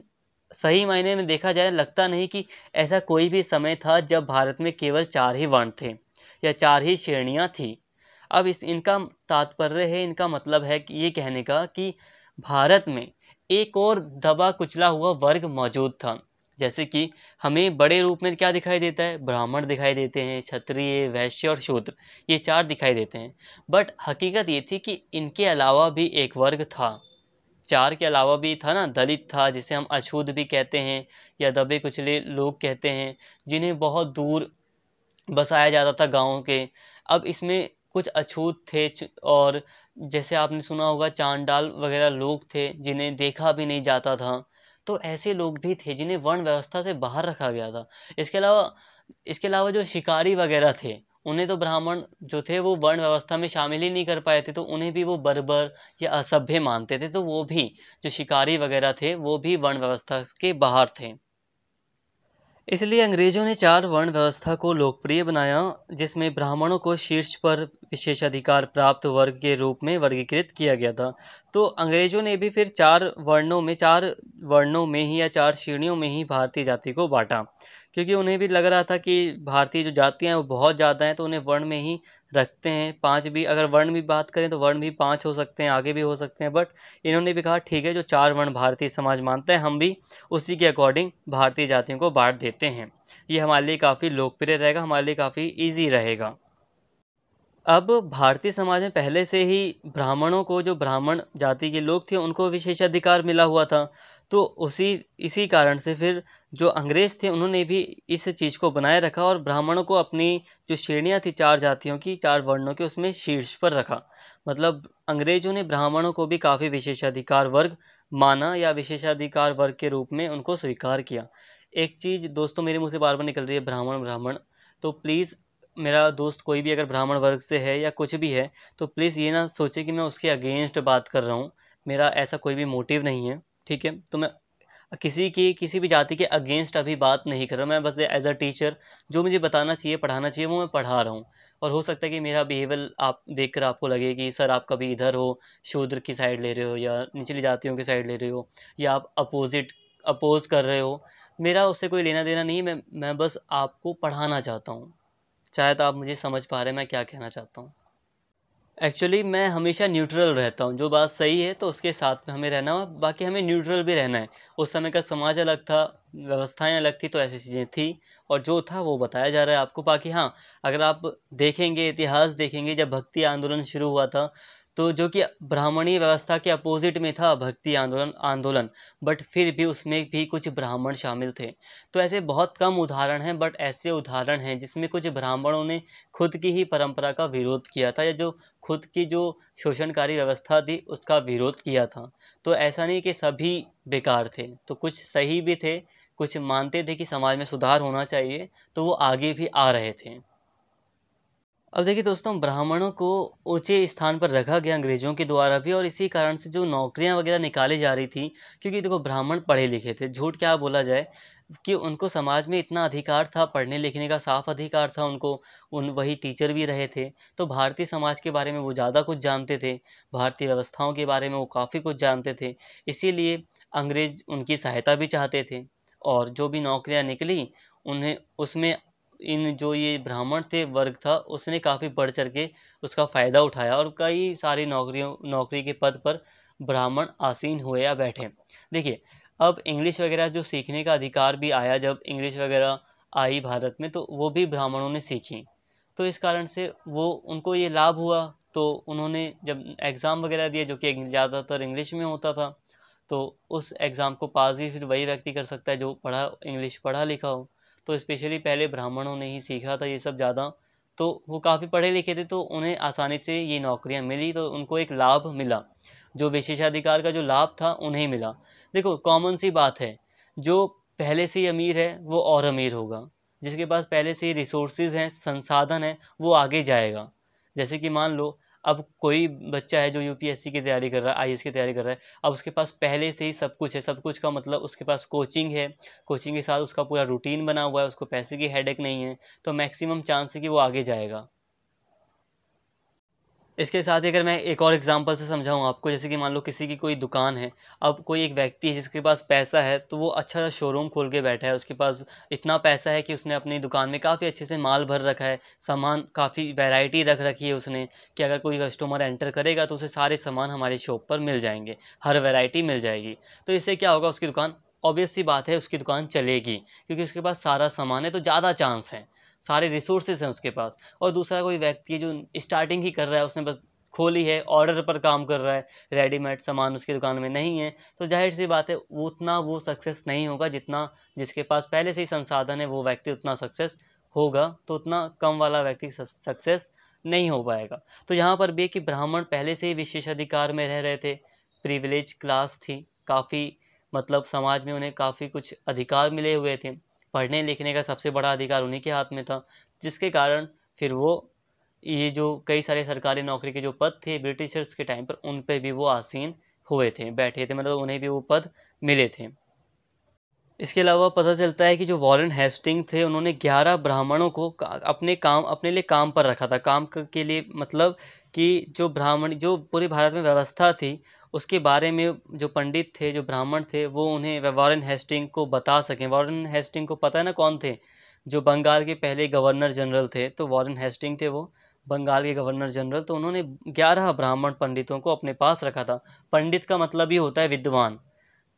सही मायने में देखा जाए, लगता नहीं कि ऐसा कोई भी समय था जब भारत में केवल 4 ही वर्ण थे या 4 ही श्रेणियां थी। अब इनका तात्पर्य है, इनका मतलब है कि ये कहने का कि भारत में एक और दबा कुचला हुआ वर्ग मौजूद था। जैसे कि हमें बड़े रूप में क्या दिखाई देता है? ब्राह्मण दिखाई देते हैं, क्षत्रिय, वैश्य और शूद्र, ये 4 दिखाई देते हैं। बट हकीकत ये थी कि इनके अलावा भी एक वर्ग था। 4 के अलावा भी था ना, दलित था, जिसे हम अछूत भी कहते हैं या दबे कुचले लोग कहते हैं, जिन्हें बहुत दूर बसाया जाता था गाँव के। अब इसमें कुछ अछूत थे और जैसे आपने सुना होगा चांडाल वगैरह लोग थे जिन्हें देखा भी नहीं जाता था। तो ऐसे लोग भी थे जिन्हें वर्ण व्यवस्था से बाहर रखा गया था। इसके अलावा जो शिकारी वगैरह थे, उन्हें तो ब्राह्मण जो थे वो वर्ण व्यवस्था में शामिल ही नहीं कर पाए थे, तो उन्हें भी वो बर्बर या असभ्य मानते थे। तो वो भी, जो शिकारी वगैरह थे, वो भी वर्ण व्यवस्था के बाहर थे। इसलिए अंग्रेजों ने 4 वर्ण व्यवस्था को लोकप्रिय बनाया, जिसमें ब्राह्मणों को शीर्ष पर विशेषाधिकार प्राप्त वर्ग के रूप में वर्गीकृत किया गया था। तो अंग्रेजों ने भी फिर 4 वर्णों में ही या 4 श्रेणियों में ही भारतीय जाति को बांटा, क्योंकि उन्हें भी लग रहा था कि भारतीय जो जातियाँ हैं वो बहुत ज़्यादा हैं, तो उन्हें वर्ण में ही रखते हैं। 5 भी, अगर वर्ण भी बात करें तो वर्ण भी 5 हो सकते हैं, आगे भी हो सकते हैं, बट इन्होंने भी कहा ठीक है, जो 4 वर्ण भारतीय समाज मानता है, हम भी उसी के अकॉर्डिंग भारतीय जातियों को बाँट देते हैं। ये हमारे लिए काफ़ी लोकप्रिय रहेगा, हमारे लिए काफ़ी ईज़ी रहेगा। अब भारतीय समाज में पहले से ही ब्राह्मणों को, जो ब्राह्मण जाति के लोग थे, उनको विशेषाधिकार मिला हुआ था। तो इसी कारण से फिर जो अंग्रेज थे, उन्होंने भी इस चीज़ को बनाए रखा और ब्राह्मणों को अपनी जो श्रेणियाँ थी 4 जातियों की, 4 वर्णों की, उसमें शीर्ष पर रखा। मतलब अंग्रेजों ने ब्राह्मणों को भी काफ़ी विशेषाधिकार वर्ग माना या विशेषाधिकार वर्ग के रूप में उनको स्वीकार किया। एक चीज़ दोस्तों मेरे मुँह से बार-बार निकल रही है, ब्राह्मण, ब्राह्मण। तो प्लीज़, मेरा दोस्त कोई भी अगर ब्राह्मण वर्ग से है या कुछ भी है, तो प्लीज़ ये ना सोचे कि मैं उसके अगेंस्ट बात कर रहा हूँ। मेरा ऐसा कोई भी मोटिव नहीं है, ठीक है? तो मैं किसी भी जाति के अगेंस्ट अभी बात नहीं कर रहा। मैं बस एज़ अ टीचर जो मुझे बताना चाहिए, पढ़ाना चाहिए, वो मैं पढ़ा रहा हूँ। और हो सकता है कि मेरा बिहेवियर आप देखकर आपको लगे कि सर आप कभी इधर हो, शूद्र की साइड ले रहे हो या निचली जातियों की साइड ले रहे हो, या आप अपोज़ कर रहे हो। मेरा उससे कोई लेना-देना नहीं है, मैं बस आपको पढ़ाना चाहता हूँ। शायद आप मुझे समझ पा रहे हैं मैं क्या कहना चाहता हूँ। एक्चुअली मैं हमेशा न्यूट्रल रहता हूँ, जो बात सही है तो उसके साथ में हमें रहना है, बाकी हमें न्यूट्रल भी रहना है। उस समय का समाज अलग था, व्यवस्थाएँ अलग थी, तो ऐसी चीज़ें थी और जो था वो बताया जा रहा है आपको। बाकी हाँ, अगर आप देखेंगे, इतिहास देखेंगे, जब भक्ति आंदोलन शुरू हुआ था, तो जो कि ब्राह्मणीय व्यवस्था के अपोज़िट में था भक्ति आंदोलन, बट फिर भी उसमें भी कुछ ब्राह्मण शामिल थे। तो ऐसे बहुत कम उदाहरण हैं, बट ऐसे उदाहरण हैं जिसमें कुछ ब्राह्मणों ने खुद की ही परंपरा का विरोध किया था, या जो खुद की जो शोषणकारी व्यवस्था थी उसका विरोध किया था। तो ऐसा नहीं कि सभी बेकार थे, तो कुछ सही भी थे, कुछ मानते थे कि समाज में सुधार होना चाहिए, तो वो आगे भी आ रहे थे। अब देखिए दोस्तों, ब्राह्मणों को ऊँचे स्थान पर रखा गया अंग्रेज़ों के द्वारा भी, और इसी कारण से जो नौकरियाँ वग़ैरह निकाली जा रही थी, क्योंकि देखो ब्राह्मण पढ़े लिखे थे, झूठ क्या बोला जाए कि उनको समाज में इतना अधिकार था, पढ़ने लिखने का साफ अधिकार था उनको, वही टीचर भी रहे थे। तो भारतीय समाज के बारे में वो ज़्यादा कुछ जानते थे, भारतीय व्यवस्थाओं के बारे में वो काफ़ी कुछ जानते थे। इसीलिए अंग्रेज़ उनकी सहायता भी चाहते थे, और जो भी नौकरियाँ निकली उन्हें उसमें इन जो ये ब्राह्मण थे वर्ग था, उसने काफ़ी बढ़ चढ़ के उसका फ़ायदा उठाया और कई सारी नौकरी के पद पर ब्राह्मण आसीन हुए या बैठे। देखिए, अब इंग्लिश वगैरह जो सीखने का अधिकार भी आया, जब इंग्लिश वगैरह आई भारत में, तो वो भी ब्राह्मणों ने सीखी। तो इस कारण से वो उनको ये लाभ हुआ, तो उन्होंने जब एग्ज़ाम वगैरह दिए, जो कि ज़्यादातर इंग्लिश में होता था, तो उस एग्ज़ाम को पास भी फिर वही व्यक्ति कर सकता है जो इंग्लिश पढ़ा लिखा हो। तो स्पेशली पहले ब्राह्मणों ने ही सीखा था ये सब ज़्यादा, तो वो काफ़ी पढ़े लिखे थे, तो उन्हें आसानी से ये नौकरियाँ मिली, तो उनको एक लाभ मिला। जो विशेषाधिकार का जो लाभ था उन्हें मिला। देखो कॉमन सी बात है, जो पहले से ही अमीर है वो और अमीर होगा, जिसके पास पहले से ही रिसोर्सेज हैं, संसाधन हैं, वो आगे जाएगा। जैसे कि मान लो, अब कोई बच्चा है जो यूपीएससी की तैयारी कर रहा है, आईएएस की तैयारी कर रहा है, अब उसके पास पहले से ही सब कुछ है। सब कुछ का मतलब उसके पास कोचिंग है, कोचिंग के साथ उसका पूरा रूटीन बना हुआ है, उसको पैसे की हेडेक नहीं है, तो मैक्सिमम चांस है कि वो आगे जाएगा। इसके साथ ही अगर मैं एक और एग्जांपल से समझाऊँ आपको, जैसे कि मान लो किसी की कोई दुकान है, अब कोई एक व्यक्ति है जिसके पास पैसा है, तो वो अच्छा सा शोरूम खोल के बैठा है, उसके पास इतना पैसा है कि उसने अपनी दुकान में काफ़ी अच्छे से माल भर रखा है, सामान काफ़ी वैरायटी रख रखी है उसने, कि अगर कोई कस्टमर एंटर करेगा तो उसे सारे सामान हमारी शॉप पर मिल जाएंगे, हर वैरायटी मिल जाएगी। तो इससे क्या होगा, उसकी दुकान, ऑब्वियस सी बात है उसकी दुकान चलेगी, क्योंकि उसके पास सारा सामान है, तो ज़्यादा चांस है, सारे रिसोर्सेज हैं उसके पास। और दूसरा कोई व्यक्ति है जो स्टार्टिंग ही कर रहा है, उसने बस खोली है, ऑर्डर पर काम कर रहा है, रेडीमेड सामान उसकी दुकान में नहीं है, तो जाहिर सी बात है उतना वो सक्सेस नहीं होगा जितना जिसके पास पहले से ही संसाधन है, वो व्यक्ति उतना सक्सेस होगा, तो उतना कम वाला व्यक्ति सक्सेस नहीं हो पाएगा। तो यहाँ पर भी कि ब्राह्मण पहले से ही विशेषाधिकार में रह रहे थे, प्रिविलेज क्लास थी काफ़ी, मतलब समाज में उन्हें काफ़ी कुछ अधिकार मिले हुए थे, पढ़ने लिखने का सबसे बड़ा अधिकार उन्हीं के हाथ में था, जिसके कारण फिर वो ये जो कई सारे सरकारी नौकरी के जो पद थे ब्रिटिशर्स के टाइम पर, उन पे भी वो आसीन हुए थे, बैठे थे, मतलब उन्हें भी वो पद मिले थे। इसके अलावा पता चलता है कि जो वॉरेन हेस्टिंग थे, उन्होंने 11 ब्राह्मणों को अपने लिए काम पर रखा था। के लिए मतलब कि जो ब्राह्मण जो पूरे भारत में व्यवस्था थी उसके बारे में जो पंडित थे, जो ब्राह्मण थे, वो उन्हें वॉरेन हेस्टिंग को बता सकें। वॉरेन हेस्टिंग को पता है ना कौन थे? जो बंगाल के पहले गवर्नर जनरल थे, तो वॉरेन हेस्टिंग थे वो बंगाल के गवर्नर जनरल। तो उन्होंने 11 ब्राह्मण पंडितों को अपने पास रखा था। पंडित का मतलब ही होता है विद्वान,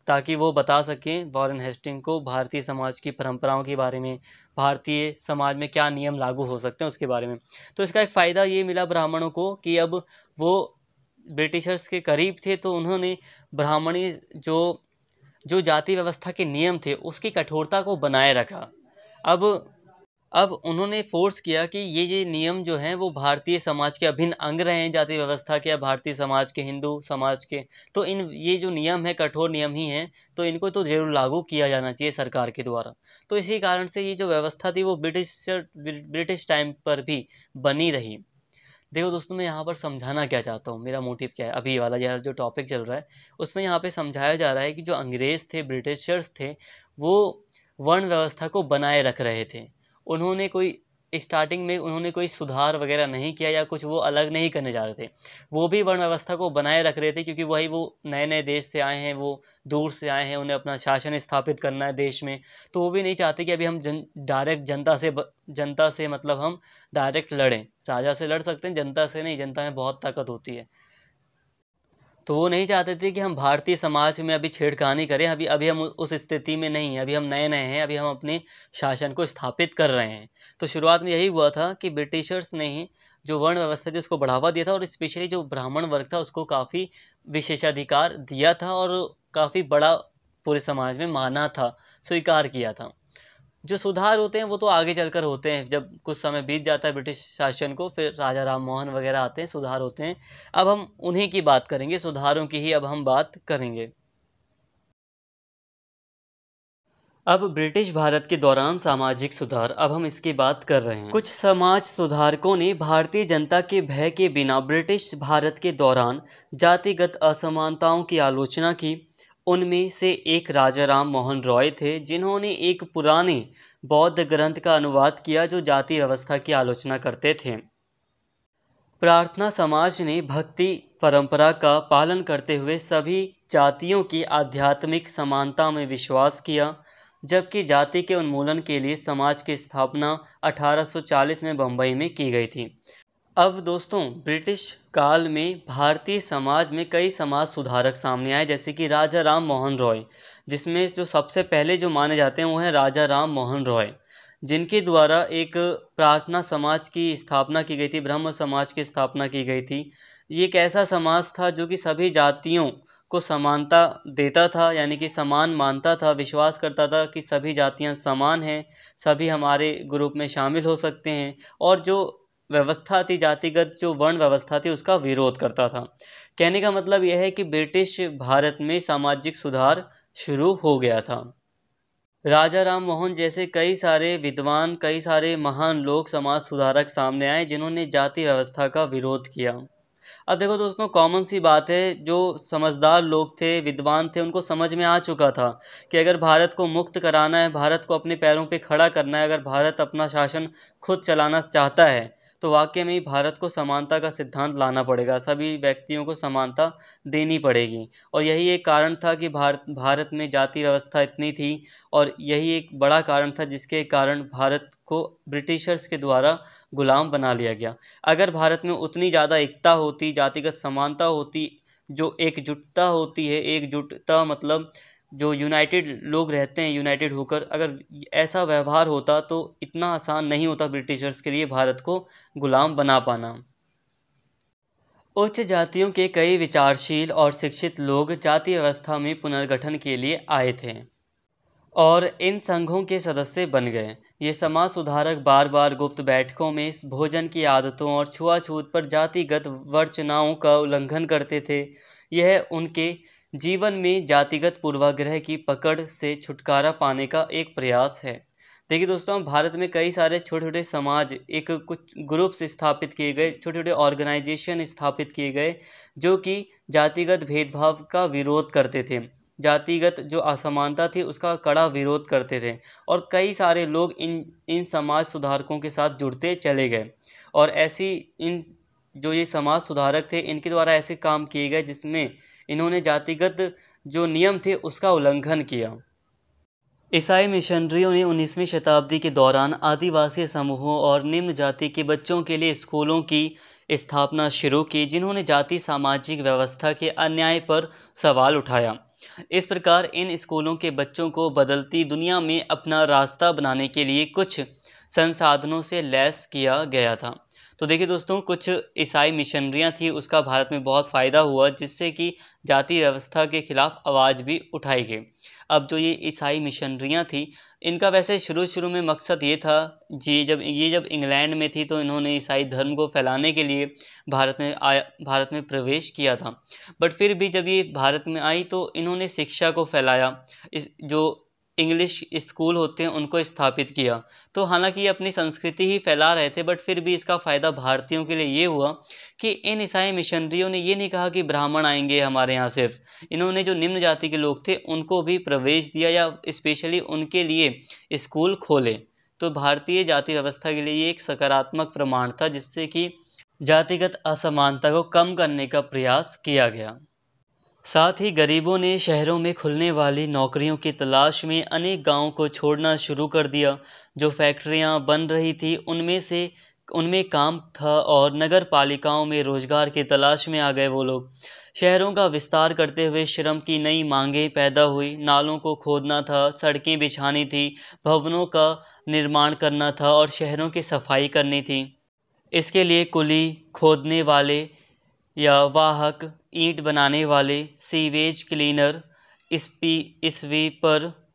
ताकि वो बता सकें वॉरेन हेस्टिंग को भारतीय समाज की परंपराओं के बारे में, भारतीय समाज में क्या नियम लागू हो सकते हैं उसके बारे में। तो इसका एक फ़ायदा ये मिला ब्राह्मणों को कि अब वो ब्रिटिशर्स के करीब थे, तो उन्होंने ब्राह्मणी जो जो जाति व्यवस्था के नियम थे उसकी कठोरता को बनाए रखा। अब अब उन्होंने फोर्स किया कि ये नियम जो हैं वो भारतीय समाज के अभिन्न अंग रहे हैं, जाति व्यवस्था के या भारतीय समाज के, हिंदू समाज के। तो इन ये जो नियम है कठोर नियम ही हैं, तो इनको तो जरूर लागू किया जाना चाहिए सरकार के द्वारा। तो इसी कारण से ये जो व्यवस्था थी वो ब्रिटिश टाइम पर भी बनी रही। देखो दोस्तों, मैं यहाँ पर समझाना क्या चाहता हूँ, मेरा मोटिव क्या है, अभी वाला यह जो टॉपिक चल रहा है उसमें यहाँ पे समझाया जा रहा है कि जो अंग्रेज़ थे, ब्रिटिशर्स थे, वो वर्ण व्यवस्था को बनाए रख रहे थे। उन्होंने कोई स्टार्टिंग में उन्होंने कोई सुधार वगैरह नहीं किया या कुछ वो अलग नहीं करने जा रहे थे। वो भी वर्ण व्यवस्था को बनाए रख रहे थे, क्योंकि वो नए नए देश से आए हैं, वो दूर से आए हैं, उन्हें अपना शासन स्थापित करना है देश में। तो वो भी नहीं चाहते कि अभी हम डायरेक्ट जनता से मतलब हम डायरेक्ट लड़ें। राजा से लड़ सकते हैं, जनता से नहीं, जनता में बहुत ताकत होती है। तो वो नहीं चाहते थे कि हम भारतीय समाज में अभी छेड़खानी करें। अभी अभी हम उस स्थिति में नहीं हैं, अभी हम नए नए हैं, अभी हम अपने शासन को स्थापित कर रहे हैं। तो शुरुआत में यही हुआ था कि ब्रिटिशर्स ने ही जो वर्ण व्यवस्था थी उसको बढ़ावा दिया था, और स्पेशली जो ब्राह्मण वर्ग था उसको काफ़ी विशेषाधिकार दिया था, और काफ़ी बड़ा पूरे समाज में माना था, स्वीकार किया था। जो सुधार होते हैं वो तो आगे चलकर होते हैं, जब कुछ समय बीत जाता है ब्रिटिश शासन को, फिर राजा राम मोहन वगैरह आते हैं, सुधार होते हैं। अब हम उन्हीं की बात करेंगे, सुधारों की ही अब हम बात करेंगे। अब ब्रिटिश भारत के दौरान सामाजिक सुधार, अब हम इसकी बात कर रहे हैं। कुछ समाज सुधारकों ने भारतीय जनता के भय के बिना ब्रिटिश भारत के दौरान जातिगत असमानताओं की आलोचना की। उनमें से एक राजा राम मोहन रॉय थे, जिन्होंने एक पुराने बौद्ध ग्रंथ का अनुवाद किया जो जाति व्यवस्था की आलोचना करते थे। प्रार्थना समाज ने भक्ति परंपरा का पालन करते हुए सभी जातियों की आध्यात्मिक समानता में विश्वास किया, जबकि जाति के उन्मूलन के लिए समाज की स्थापना 1840 में बम्बई में की गई थी। अब दोस्तों, ब्रिटिश काल में भारतीय समाज में कई समाज सुधारक सामने आए, जैसे कि राजा राम मोहन रॉय, जिसमें जो सबसे पहले जो माने जाते हैं वो हैं राजा राम मोहन रॉय, जिनके द्वारा एक प्रार्थना समाज की स्थापना की गई थी, ब्रह्म समाज की स्थापना की गई थी। ये एक ऐसा समाज था जो कि सभी जातियों को समानता देता था, यानी कि समान मानता था, विश्वास करता था कि सभी जातियां समान हैं, सभी हमारे ग्रुप में शामिल हो सकते हैं, और जो व्यवस्था थी, जातिगत जो वर्ण व्यवस्था थी, उसका विरोध करता था। कहने का मतलब यह है कि ब्रिटिश भारत में सामाजिक सुधार शुरू हो गया था। राजा राम मोहन जैसे कई सारे विद्वान, कई सारे महान लोग, समाज सुधारक सामने आए, जिन्होंने जाति व्यवस्था का विरोध किया। अब देखो दोस्तों, कॉमन सी बात है, जो समझदार लोग थे, विद्वान थे, उनको समझ में आ चुका था कि अगर भारत को मुक्त कराना है, भारत को अपने पैरों पे खड़ा करना है, अगर भारत अपना शासन खुद चलाना चाहता है, तो वाकई में ही भारत को समानता का सिद्धांत लाना पड़ेगा, सभी व्यक्तियों को समानता देनी पड़ेगी। और यही एक कारण था कि भारत में जाति व्यवस्था इतनी थी, और यही एक बड़ा कारण था जिसके कारण भारत को ब्रिटिशर्स के द्वारा गुलाम बना लिया गया। अगर भारत में उतनी ज़्यादा एकता होती, जातिगत समानता होती, जो एकजुटता होती है, एकजुटता मतलब जो यूनाइटेड लोग रहते हैं, यूनाइटेड होकर, अगर ऐसा व्यवहार होता तो इतना आसान नहीं होता ब्रिटिशर्स के लिए भारत को गुलाम बना पाना। उच्च जातियों के कई विचारशील और शिक्षित लोग जाति व्यवस्था में पुनर्गठन के लिए आए थे और इन संघों के सदस्य बन गए। ये समाज सुधारक बार बार गुप्त बैठकों में भोजन की आदतों और छुआछूत पर जातिगत वर्चनाओं का उल्लंघन करते थे। यह उनके जीवन में जातिगत पूर्वाग्रह की पकड़ से छुटकारा पाने का एक प्रयास है। देखिए दोस्तों, भारत में कई सारे छोटे छोटे समाज, एक कुछ ग्रुप्स स्थापित किए गए, छोटे छोटे ऑर्गेनाइजेशन स्थापित किए गए, जो कि जातिगत भेदभाव का विरोध करते थे, जातिगत जो असमानता थी उसका कड़ा विरोध करते थे, और कई सारे लोग इन इन समाज सुधारकों के साथ जुड़ते चले गए। और ऐसी इन जो ये समाज सुधारक थे इनके द्वारा ऐसे काम किए गए जिसमें इन्होंने जातिगत जो नियम थे उसका उल्लंघन किया। ईसाई मिशनरियों ने 19वीं शताब्दी के दौरान आदिवासी समूहों और निम्न जाति के बच्चों के लिए स्कूलों की स्थापना शुरू की, जिन्होंने जाति सामाजिक व्यवस्था के अन्याय पर सवाल उठाया। इस प्रकार इन स्कूलों के बच्चों को बदलती दुनिया में अपना रास्ता बनाने के लिए कुछ संसाधनों से लैस किया गया था। तो देखिए दोस्तों, कुछ ईसाई मिशनरियाँ थी, उसका भारत में बहुत फ़ायदा हुआ, जिससे कि जाति व्यवस्था के खिलाफ आवाज़ भी उठाई गई। अब जो ये ईसाई मिशनरियाँ थी, इनका वैसे शुरू में मकसद ये था जी, जब इंग्लैंड में थी तो इन्होंने ईसाई धर्म को फैलाने के लिए भारत में प्रवेश किया था। बट फिर भी जब ये भारत में आई तो इन्होंने शिक्षा को फैलाया, इस जो इंग्लिश स्कूल होते हैं उनको स्थापित किया। तो हालांकि ये अपनी संस्कृति ही फैला रहे थे, बट फिर भी इसका फ़ायदा भारतीयों के लिए ये हुआ कि इन ईसाई मिशनरियों ने ये नहीं कहा कि ब्राह्मण आएंगे हमारे यहाँ सिर्फ, इन्होंने जो निम्न जाति के लोग थे उनको भी प्रवेश दिया या स्पेशली उनके लिए स्कूल खोले। तो भारतीय जाति व्यवस्था के लिए ये एक सकारात्मक प्रमाण था, जिससे कि जातिगत असमानता को कम करने का प्रयास किया गया। साथ ही गरीबों ने शहरों में खुलने वाली नौकरियों की तलाश में अनेक गांवों को छोड़ना शुरू कर दिया। जो फैक्ट्रियां बन रही थी उनमें काम था और नगर पालिकाओं में रोजगार की तलाश में आ गए वो लोग। शहरों का विस्तार करते हुए श्रम की नई मांगें पैदा हुई। नालों को खोदना था, सड़कें बिछानी थी, भवनों का निर्माण करना था और शहरों की सफाई करनी थी। इसके लिए कुली, खोदने वाले या वाहक, ईंट बनाने वाले, सीवेज क्लीनर,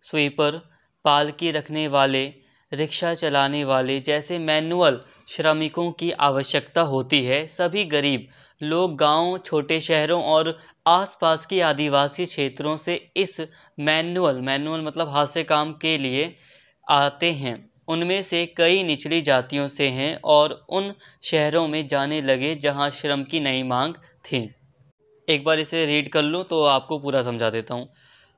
स्वीपर, पालकी रखने वाले, रिक्शा चलाने वाले जैसे मैनुअल श्रमिकों की आवश्यकता होती है। सभी गरीब लोग गांवों, छोटे शहरों और आसपास के आदिवासी क्षेत्रों से इस मैनुअल मतलब हाथ से काम के लिए आते हैं। उनमें से कई निचली जातियों से हैं और उन शहरों में जाने लगे जहां श्रम की नई मांग थी। एक बार इसे रीड कर लूँ तो आपको पूरा समझा देता हूँ।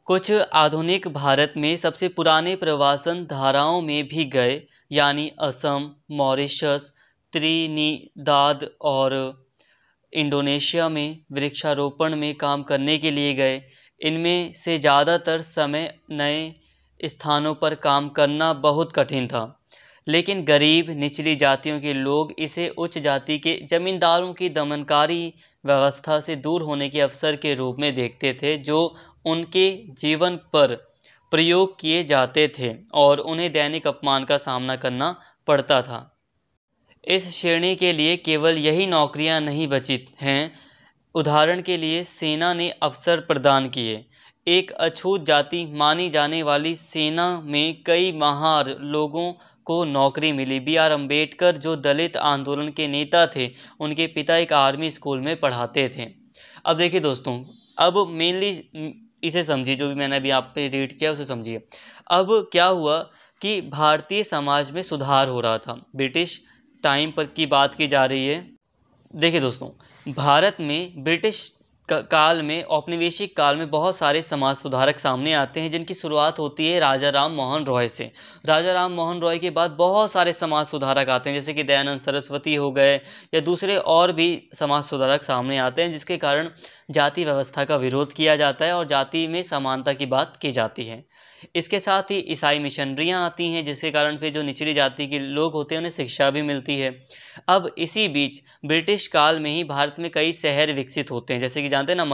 कुछ आधुनिक भारत में सबसे पुराने प्रवासन धाराओं में भी गए, यानी असम, मॉरिशस, त्रिनिदाद और इंडोनेशिया में वृक्षारोपण में काम करने के लिए गए। इनमें से ज़्यादातर समय नए स्थानों पर काम करना बहुत कठिन था, लेकिन गरीब निचली जातियों के लोग इसे उच्च जाति के जमींदारों की दमनकारी व्यवस्था से दूर होने के अवसर के रूप में देखते थे, जो उनके जीवन पर प्रयोग किए जाते थे और उन्हें दैनिक अपमान का सामना करना पड़ता था। इस श्रेणी के लिए केवल यही नौकरियां नहीं बची हैं। उदाहरण के लिए सेना ने अवसर प्रदान किए। एक अछूत जाति मानी जाने वाली सेना में कई महार लोगों को नौकरी मिली। B.R. अम्बेडकर जो दलित आंदोलन के नेता थे, उनके पिता एक आर्मी स्कूल में पढ़ाते थे। अब देखिए दोस्तों, अब मेनली इसे समझिए, जो भी मैंने अभी आप पे रीड किया उसे समझिए। अब क्या हुआ कि भारतीय समाज में सुधार हो रहा था। ब्रिटिश टाइम पर की बात की जा रही है। देखिए दोस्तों, भारत में ब्रिटिश काल में, औपनिवेशिक काल में बहुत सारे समाज सुधारक सामने आते हैं, जिनकी शुरुआत होती है राजा राम मोहन रॉय से। राजा राम मोहन रॉय के बाद बहुत सारे समाज सुधारक आते हैं, जैसे कि दयानंद सरस्वती हो गए या दूसरे और भी समाज सुधारक सामने आते हैं, जिसके कारण जाति व्यवस्था का विरोध किया जाता है और जाति में समानता की बात की जाती है। इसके साथ ही ईसाई मिशनरियाँ आती हैं, जिसके कारण फिर जो निचली जाति के लोग होते हैं उन्हें शिक्षा भी मिलती है। अब इसी बीच ब्रिटिश काल में ही भारत में कई शहर विकसित होते हैं, जैसे कि जानते हैं ना,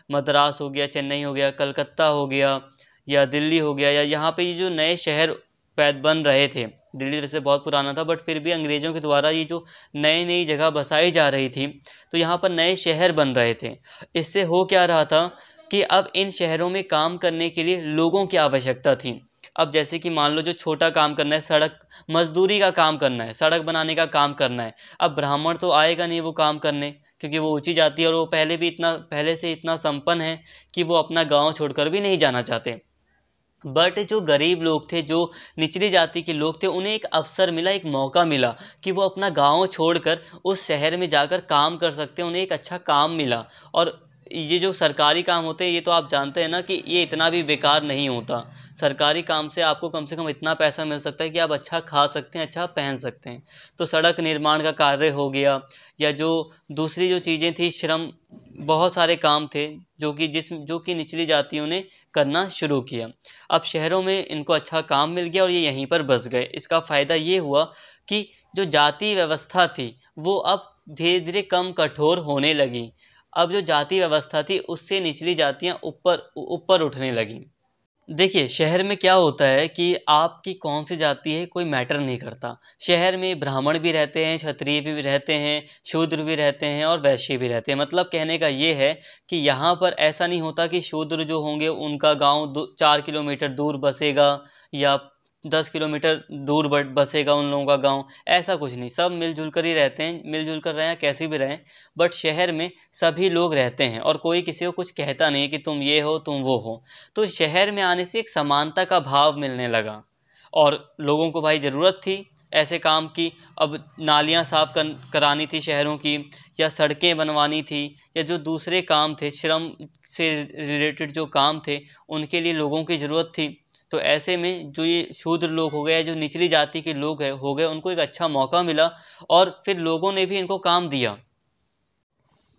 मद्रास हो गया, चेन्नई हो गया, कलकत्ता हो गया या दिल्ली हो गया, या यहाँ पे ये जो नए शहर बन रहे थे। दिल्ली वैसे बहुत पुराना था, बट फिर भी अंग्रेज़ों के द्वारा ये जो नई जगह बसाई जा रही थी, तो यहाँ पर नए शहर बन रहे थे। इससे हो क्या रहा था कि अब इन शहरों में काम करने के लिए लोगों की आवश्यकता थी। अब जैसे कि मान लो जो छोटा काम करना है, सड़क मजदूरी का काम करना है, सड़क बनाने का काम करना है, अब ब्राह्मण तो आएगा नहीं वो काम करने, क्योंकि वो ऊंची जाति है और वो पहले से इतना संपन्न है कि वो अपना गांव छोड़कर भी नहीं जाना चाहते। बट जो गरीब लोग थे, जो निचली जाति के लोग थे, उन्हें एक अवसर मिला, एक मौका मिला कि वो अपना गांव छोड़कर उस शहर में जाकर काम कर सकते हैं। उन्हें एक अच्छा काम मिला और ये जो सरकारी काम होते हैं ये तो आप जानते हैं ना कि ये इतना भी बेकार नहीं होता। सरकारी काम से आपको कम से कम इतना पैसा मिल सकता है कि आप अच्छा खा सकते हैं, अच्छा पहन सकते हैं। तो सड़क निर्माण का कार्य हो गया, या जो दूसरी जो चीज़ें थी, श्रम, बहुत सारे काम थे जो कि निचली जातियों ने करना शुरू किया। अब शहरों में इनको अच्छा काम मिल गया और ये यहीं पर बस गए। इसका फ़ायदा ये हुआ कि जो जाति व्यवस्था थी वो अब धीरे धीरे कम कठोर होने लगी। अब जो जाति व्यवस्था थी उससे निचली जातियाँ ऊपर ऊपर उठने लगीं। देखिए, शहर में क्या होता है कि आपकी कौन सी जाति है कोई मैटर नहीं करता। शहर में ब्राह्मण भी रहते हैं, क्षत्रिय भी रहते हैं, शूद्र भी रहते हैं और वैश्य भी रहते हैं। मतलब कहने का ये है कि यहाँ पर ऐसा नहीं होता कि शूद्र जो होंगे उनका गाँव 4 किलोमीटर दूर बसेगा या 10 किलोमीटर दूर बसेगा उन लोगों का गाँव। ऐसा कुछ नहीं, सब मिलजुल कर ही रहते हैं, मिलजुल कर रहें कैसे भी रहें। बट शहर में सभी लोग रहते हैं और कोई किसी को कुछ कहता नहीं कि तुम ये हो तुम वो हो। तो शहर में आने से एक समानता का भाव मिलने लगा और लोगों को भाई ज़रूरत थी ऐसे काम की। अब नालियाँ साफ करानी थी शहरों की, या सड़कें बनवानी थी, या जो दूसरे काम थे श्रम से रिलेटेड जो काम थे उनके लिए लोगों की ज़रूरत थी। तो ऐसे में जो ये शूद्र लोग हो गए, जो निचली जाति के लोग हो गए, उनको एक अच्छा मौका मिला और फिर लोगों ने भी इनको काम दिया।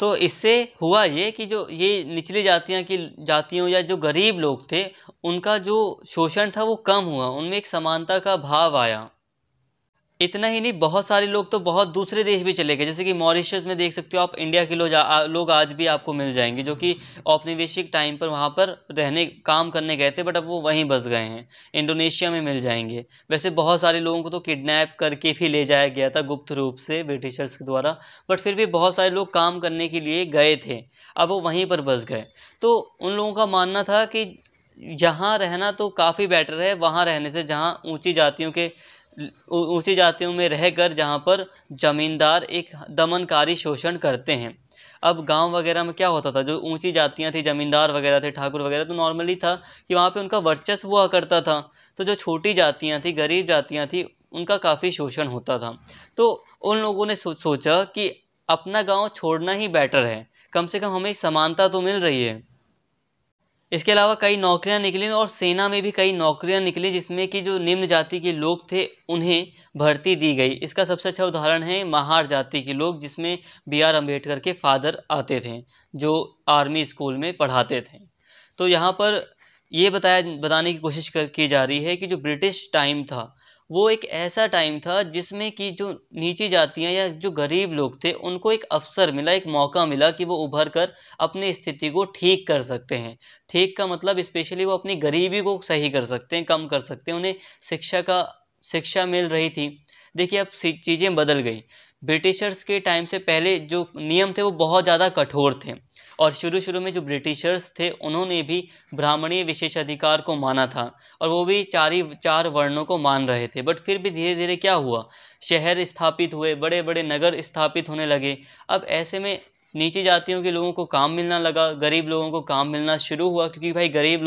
तो इससे हुआ ये कि जो ये निचली जातियों या जो गरीब लोग थे उनका जो शोषण था वो कम हुआ, उनमें एक समानता का भाव आया। इतना ही नहीं, बहुत सारे लोग तो बहुत दूसरे देश भी चले गए, जैसे कि मॉरिशस में देख सकते हो आप, इंडिया के लोग आज भी आपको मिल जाएंगे जो कि औपनिवेशिक टाइम पर वहाँ पर रहने काम करने गए थे, बट अब वो वहीं बस गए हैं। इंडोनेशिया में मिल जाएंगे। वैसे बहुत सारे लोगों को तो किडनैप करके भी ले जाया गया था गुप्त रूप से ब्रिटिशर्स के द्वारा, बट फिर भी बहुत सारे लोग काम करने के लिए गए थे, अब वो वहीं पर बस गए। तो उन लोगों का मानना था कि यहाँ रहना तो काफ़ी बेटर है वहाँ रहने से, जहाँ ऊंची जातियों में रहकर जहाँ पर जमींदार एक दमनकारी शोषण करते हैं। अब गांव वगैरह में क्या होता था, जो ऊंची जातियां थी, जमींदार वगैरह थे, ठाकुर वगैरह, तो नॉर्मली था कि वहाँ पे उनका वर्चस्व हुआ करता था। तो जो छोटी जातियां थी, गरीब जातियां थी, उनका काफ़ी शोषण होता था। तो उन लोगों ने सोचा कि अपना गांव छोड़ना ही बेटर है, कम से कम हमें समानता तो मिल रही है। इसके अलावा कई नौकरियां निकली और सेना में भी कई नौकरियां निकली जिसमें कि जो निम्न जाति के लोग थे उन्हें भर्ती दी गई। इसका सबसे अच्छा उदाहरण है महार जाति के लोग, जिसमें B.R. अम्बेडकर के फादर आते थे जो आर्मी स्कूल में पढ़ाते थे। तो यहाँ पर ये बताने की कोशिश की जा रही है कि जो ब्रिटिश टाइम था वो एक ऐसा टाइम था जिसमें कि जो नीची जातियां या जो गरीब लोग थे उनको एक अवसर मिला, एक मौका मिला कि वो उभर कर अपनी स्थिति को ठीक कर सकते हैं। ठीक का मतलब स्पेशली वो अपनी गरीबी को सही कर सकते हैं, कम कर सकते हैं। उन्हें शिक्षा मिल रही थी। देखिए अब चीज़ें बदल गई। ब्रिटिशर्स के टाइम से पहले जो नियम थे वो बहुत ज़्यादा कठोर थे और शुरू में जो ब्रिटिशर्स थे उन्होंने भी ब्राह्मणीय विशेषाधिकार को माना था और वो भी चार वर्णों को मान रहे थे। बट फिर भी धीरे धीरे क्या हुआ, शहर स्थापित हुए, बड़े बड़े नगर स्थापित होने लगे। अब ऐसे में नीची जातियों के लोगों को काम मिलना लगा, गरीब लोगों को काम मिलना शुरू हुआ, क्योंकि भाई गरीब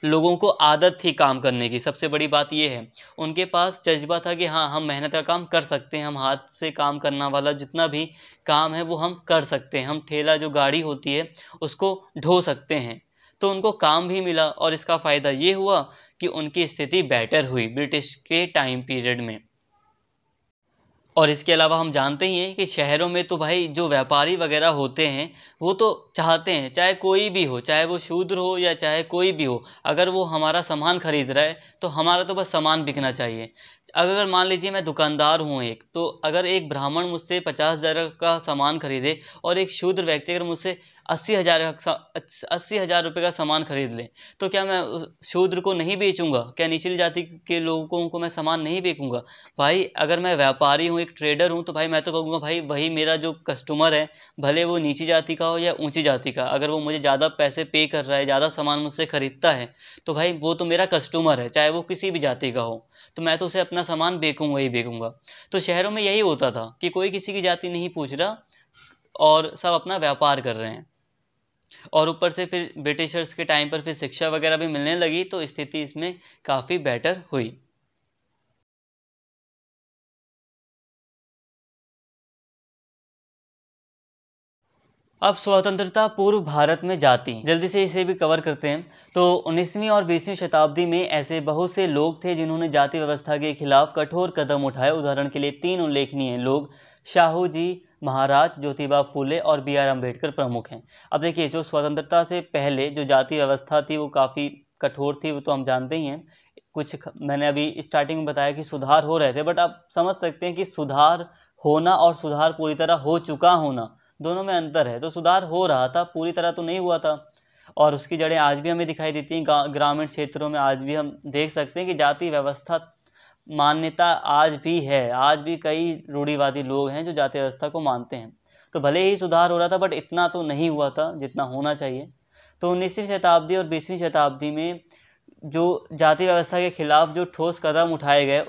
लोगों को आदत थी काम करने की। सबसे बड़ी बात ये है, उनके पास जज्बा था कि हाँ हम मेहनत का काम कर सकते हैं, हम हाथ से काम करना वाला जितना भी काम है वो हम कर सकते हैं, हम ठेला जो गाड़ी होती है उसको ढो सकते हैं। तो उनको काम भी मिला और इसका फ़ायदा ये हुआ कि उनकी स्थिति बेटर हुई ब्रिटिश के टाइम पीरियड में। और इसके अलावा हम जानते ही हैं कि शहरों में तो भाई जो व्यापारी वगैरह होते हैं वो तो चाहते हैं चाहे कोई भी हो, चाहे वो शूद्र हो या चाहे कोई भी हो, अगर वो हमारा सामान खरीद रहा है तो हमारा तो बस सामान बिकना चाहिए। अगर मान लीजिए मैं दुकानदार हूँ एक, तो अगर एक ब्राह्मण मुझसे 50,000 का सामान खरीदे और एक शूद्र व्यक्ति अगर मुझसे 80,000 रुपये का सामान खरीद ले, तो क्या मैं उस शूद्र को नहीं बेचूंगा? क्या निचली जाति के लोगों को मैं सामान नहीं बेचूंगा? भाई अगर मैं व्यापारी हूँ, एक ट्रेडर हूँ, तो भाई मैं तो कहूँगा भाई वही मेरा जो कस्टमर है, भले वो नीची जाति का हो या ऊंची जाति का, अगर वो मुझे ज़्यादा पैसे पे कर रहा है, ज़्यादा सामान मुझसे खरीदता है, तो भाई वो तो मेरा कस्टमर है, चाहे वो किसी भी जाति का हो, तो मैं तो उसे अपना सामान बेचूंगा ही बेचूंगा। तो शहरों में यही होता था कि कोई किसी की जाति नहीं पूछ रहा और सब अपना व्यापार कर रहे हैं। और ऊपर से फिर ब्रिटिशर्स के टाइम पर फिर शिक्षा वगैरह भी मिलने लगी, तो स्थिति इसमें काफ़ी बेटर हुई। अब स्वतंत्रता पूर्व भारत में जाति, जल्दी से इसे भी कवर करते हैं। तो 19वीं और 20वीं शताब्दी में ऐसे बहुत से लोग थे जिन्होंने जाति व्यवस्था के खिलाफ कठोर कदम उठाए। उदाहरण के लिए 3 उल्लेखनीय लोग शाहू जी महाराज, ज्योतिबा फूले और बी आर अम्बेडकर प्रमुख हैं। अब देखिए, जो स्वतंत्रता से पहले जो जाति व्यवस्था थी वो काफ़ी कठोर थी, वो तो हम जानते ही हैं। मैंने अभी स्टार्टिंग में बताया कि सुधार हो रहे थे, बट आप समझ सकते हैं कि सुधार होना और सुधार पूरी तरह हो चुका होना, दोनों में अंतर है। तो सुधार हो रहा था, पूरी तरह तो नहीं हुआ था, और उसकी जड़ें आज भी हमें दिखाई देती हैं। ग्रामीण क्षेत्रों में आज भी हम देख सकते हैं कि जाति व्यवस्था मान्यता आज भी है। आज भी कई रूढ़िवादी लोग हैं जो जाति व्यवस्था को मानते हैं। तो भले ही सुधार हो रहा था, बट इतना तो नहीं हुआ था जितना होना चाहिए। तो 19वीं शताब्दी और 20वीं शताब्दी में जो जाति व्यवस्था के खिलाफ जो ठोस कदम उठाए गए,